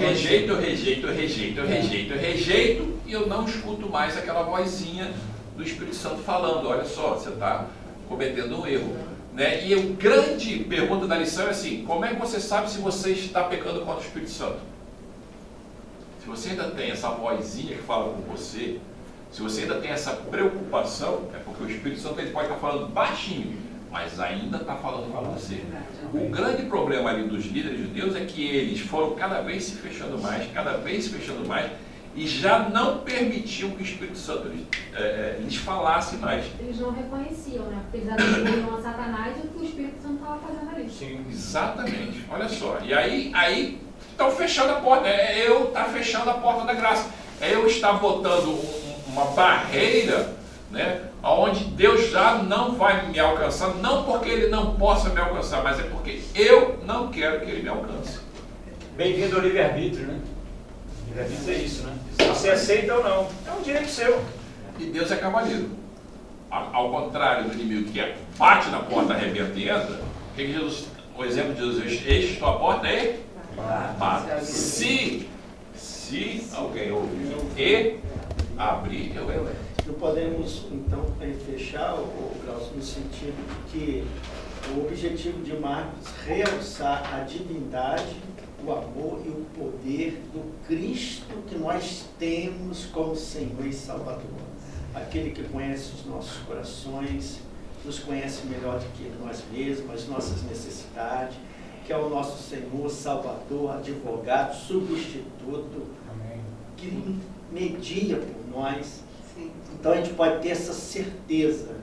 rejeito, e eu não escuto mais aquela vozinha do Espírito Santo falando, olha só, você está cometendo um erro. Né? E a grande pergunta da lição é assim, como é que você sabe se você está pecando contra o Espírito Santo? Se você ainda tem essa vozinha que fala com você, se você ainda tem essa preocupação, é porque o Espírito Santo ele pode estar falando baixinho, mas ainda está falando com você. O grande problema ali dos líderes judeus é que eles foram cada vez se fechando mais, e já não permitiam que o Espírito Santo lhes falasse mais. Eles não reconheciam, né? Porque eles atribuíam a Satanás o que o Espírito Santo estava fazendo ali. Sim. Exatamente, olha só. E aí estão fechando a porta, eu estar fechando a porta da graça. Eu estar botando uma barreira, né? Onde Deus já não vai me alcançar, não porque Ele não possa me alcançar, mas é porque eu não quero que Ele me alcance. Bem-vindo ao livre-arbítrio, né? Livre-arbítrio é isso, né? Se você aceita ou não, é um direito seu. E Deus é cavaleiro. Ao contrário do inimigo que bate na porta, arrebenta e entra, o exemplo de Jesus, eis estou à porta e bate. Se alguém ouvir e abrir, eu entro. Não podemos, então, fechar, Glaucio, no sentido de que o objetivo de Marcos é realçar a divindade, o amor e o poder do Cristo que nós temos como Senhor e Salvador. Aquele que conhece os nossos corações, nos conhece melhor do que nós mesmos, as nossas necessidades, que é o nosso Senhor, Salvador, advogado, substituto, Amém. que media por nós. Sim. Então a gente pode ter essa certeza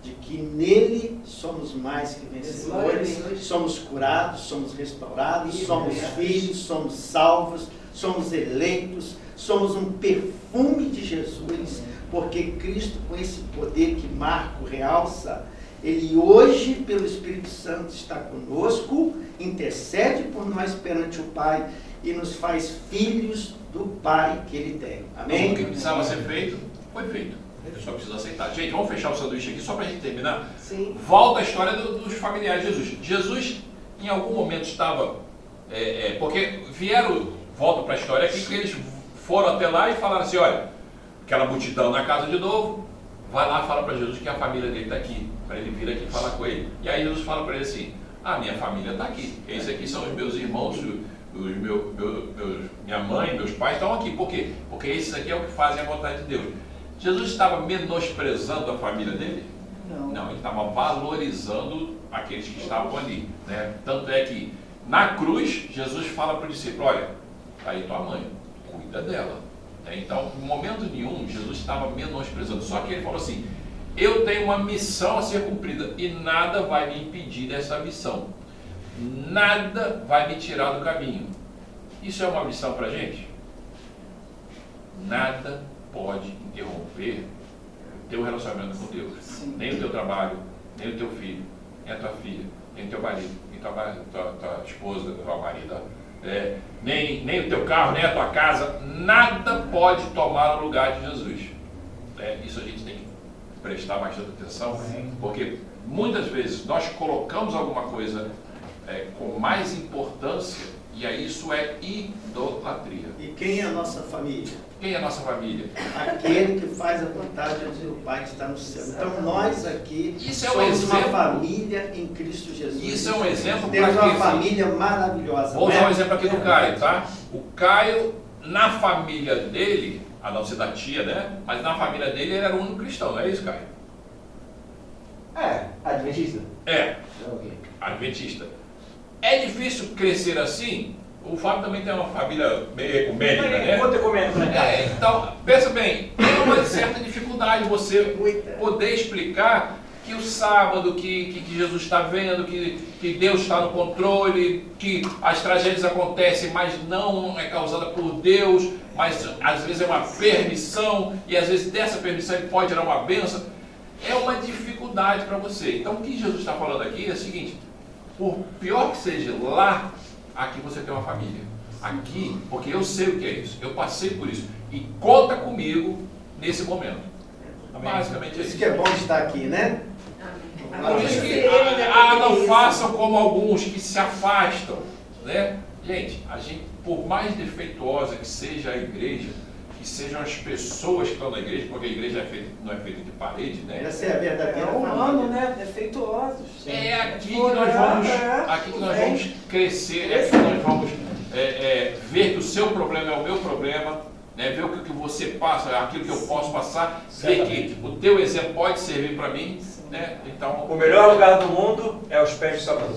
de que nele somos mais que vencedores, somos curados, somos restaurados, somos filhos, somos salvos, somos eleitos, somos um perfume de Jesus, porque Cristo, com esse poder que Marco realça, ele hoje, pelo Espírito Santo, está conosco, intercede por nós perante o Pai e nos faz filhos do Pai que ele tem. Amém? O que precisava ser feito, foi feito. Eu só preciso aceitar. Gente, vamos fechar o sanduíche aqui só para a gente terminar. Sim. Volta a história dos familiares de Jesus. Jesus, em algum momento, estava... porque volta para a história aqui, que eles foram até lá e falaram assim, olha, aquela multidão na casa de novo, vai lá e fala para Jesus que a família dele está aqui, para ele vir aqui falar com ele. E aí Jesus fala para ele assim, minha família está aqui, esses aqui são os meus irmãos, minha mãe, meus pais estão aqui. Por quê? Porque esses aqui é o que fazem a vontade de Deus. Jesus estava menosprezando a família dele? Não, ele estava valorizando aqueles que estavam ali, né? Tanto é que na cruz, Jesus fala para o discípulo, olha, está aí tua mãe, cuida dela. Então, em momento nenhum, Jesus estava menosprezando, só que ele falou assim, eu tenho uma missão a ser cumprida e nada vai me impedir dessa missão. Nada vai me tirar do caminho. Isso é uma missão para a gente? Nada pode interromper o teu relacionamento com Deus. Sim. Nem o teu trabalho, nem o teu filho, nem a tua filha, nem o teu marido, nem tua esposa, tua marido, nem o teu carro, nem a tua casa. Nada pode tomar o lugar de Jesus. Isso a gente tem que prestar bastante atenção, porque muitas vezes nós colocamos alguma coisa com mais importância e aí isso é idolatria. E quem é a nossa família? Quem é a nossa família? Aquele que faz a vontade do Pai que está no céu. Então nós aqui somos uma família em Cristo Jesus. Isso é um exemplo para Temos uma família maravilhosa. Vou usar um exemplo aqui do Caio, tá? O Caio, na família dele, a não ser da tia, né? Mas na família dele ele era o único cristão, não é isso, Caio? Adventista? Okay. Adventista. É difícil crescer assim? O Fábio também tem uma família meio ecumênica, né? Então, pensa bem, é uma certa dificuldade você poder explicar que o sábado, que Jesus está vendo, que Deus está no controle, que as tragédias acontecem, mas não é causada por Deus, mas às vezes é uma permissão, e às vezes dessa permissão ele pode gerar uma bênção, é uma dificuldade para você. Então o que Jesus está falando aqui é o seguinte: por pior que seja lá, aqui você tem uma família. Aqui, porque eu sei o que é isso, eu passei por isso, e conta comigo nesse momento. Basicamente é Isso isso. que é bom de estar aqui, né? Por isso que, não façam como alguns que se afastam, né? Gente, por mais defeituosa que seja a igreja, que sejam as pessoas que estão na igreja, porque a igreja não é feita de parede, né? Essa é a verdadeira É humano, família. né? Defeituosos. É aqui que nós vamos crescer, é aqui que nós vamos ver que o seu problema é o meu problema, né? Ver o que você passa, aquilo que eu posso passar, ver que o teu exemplo pode servir para mim, né? Então, O melhor lugar do mundo é os pés de Salvador.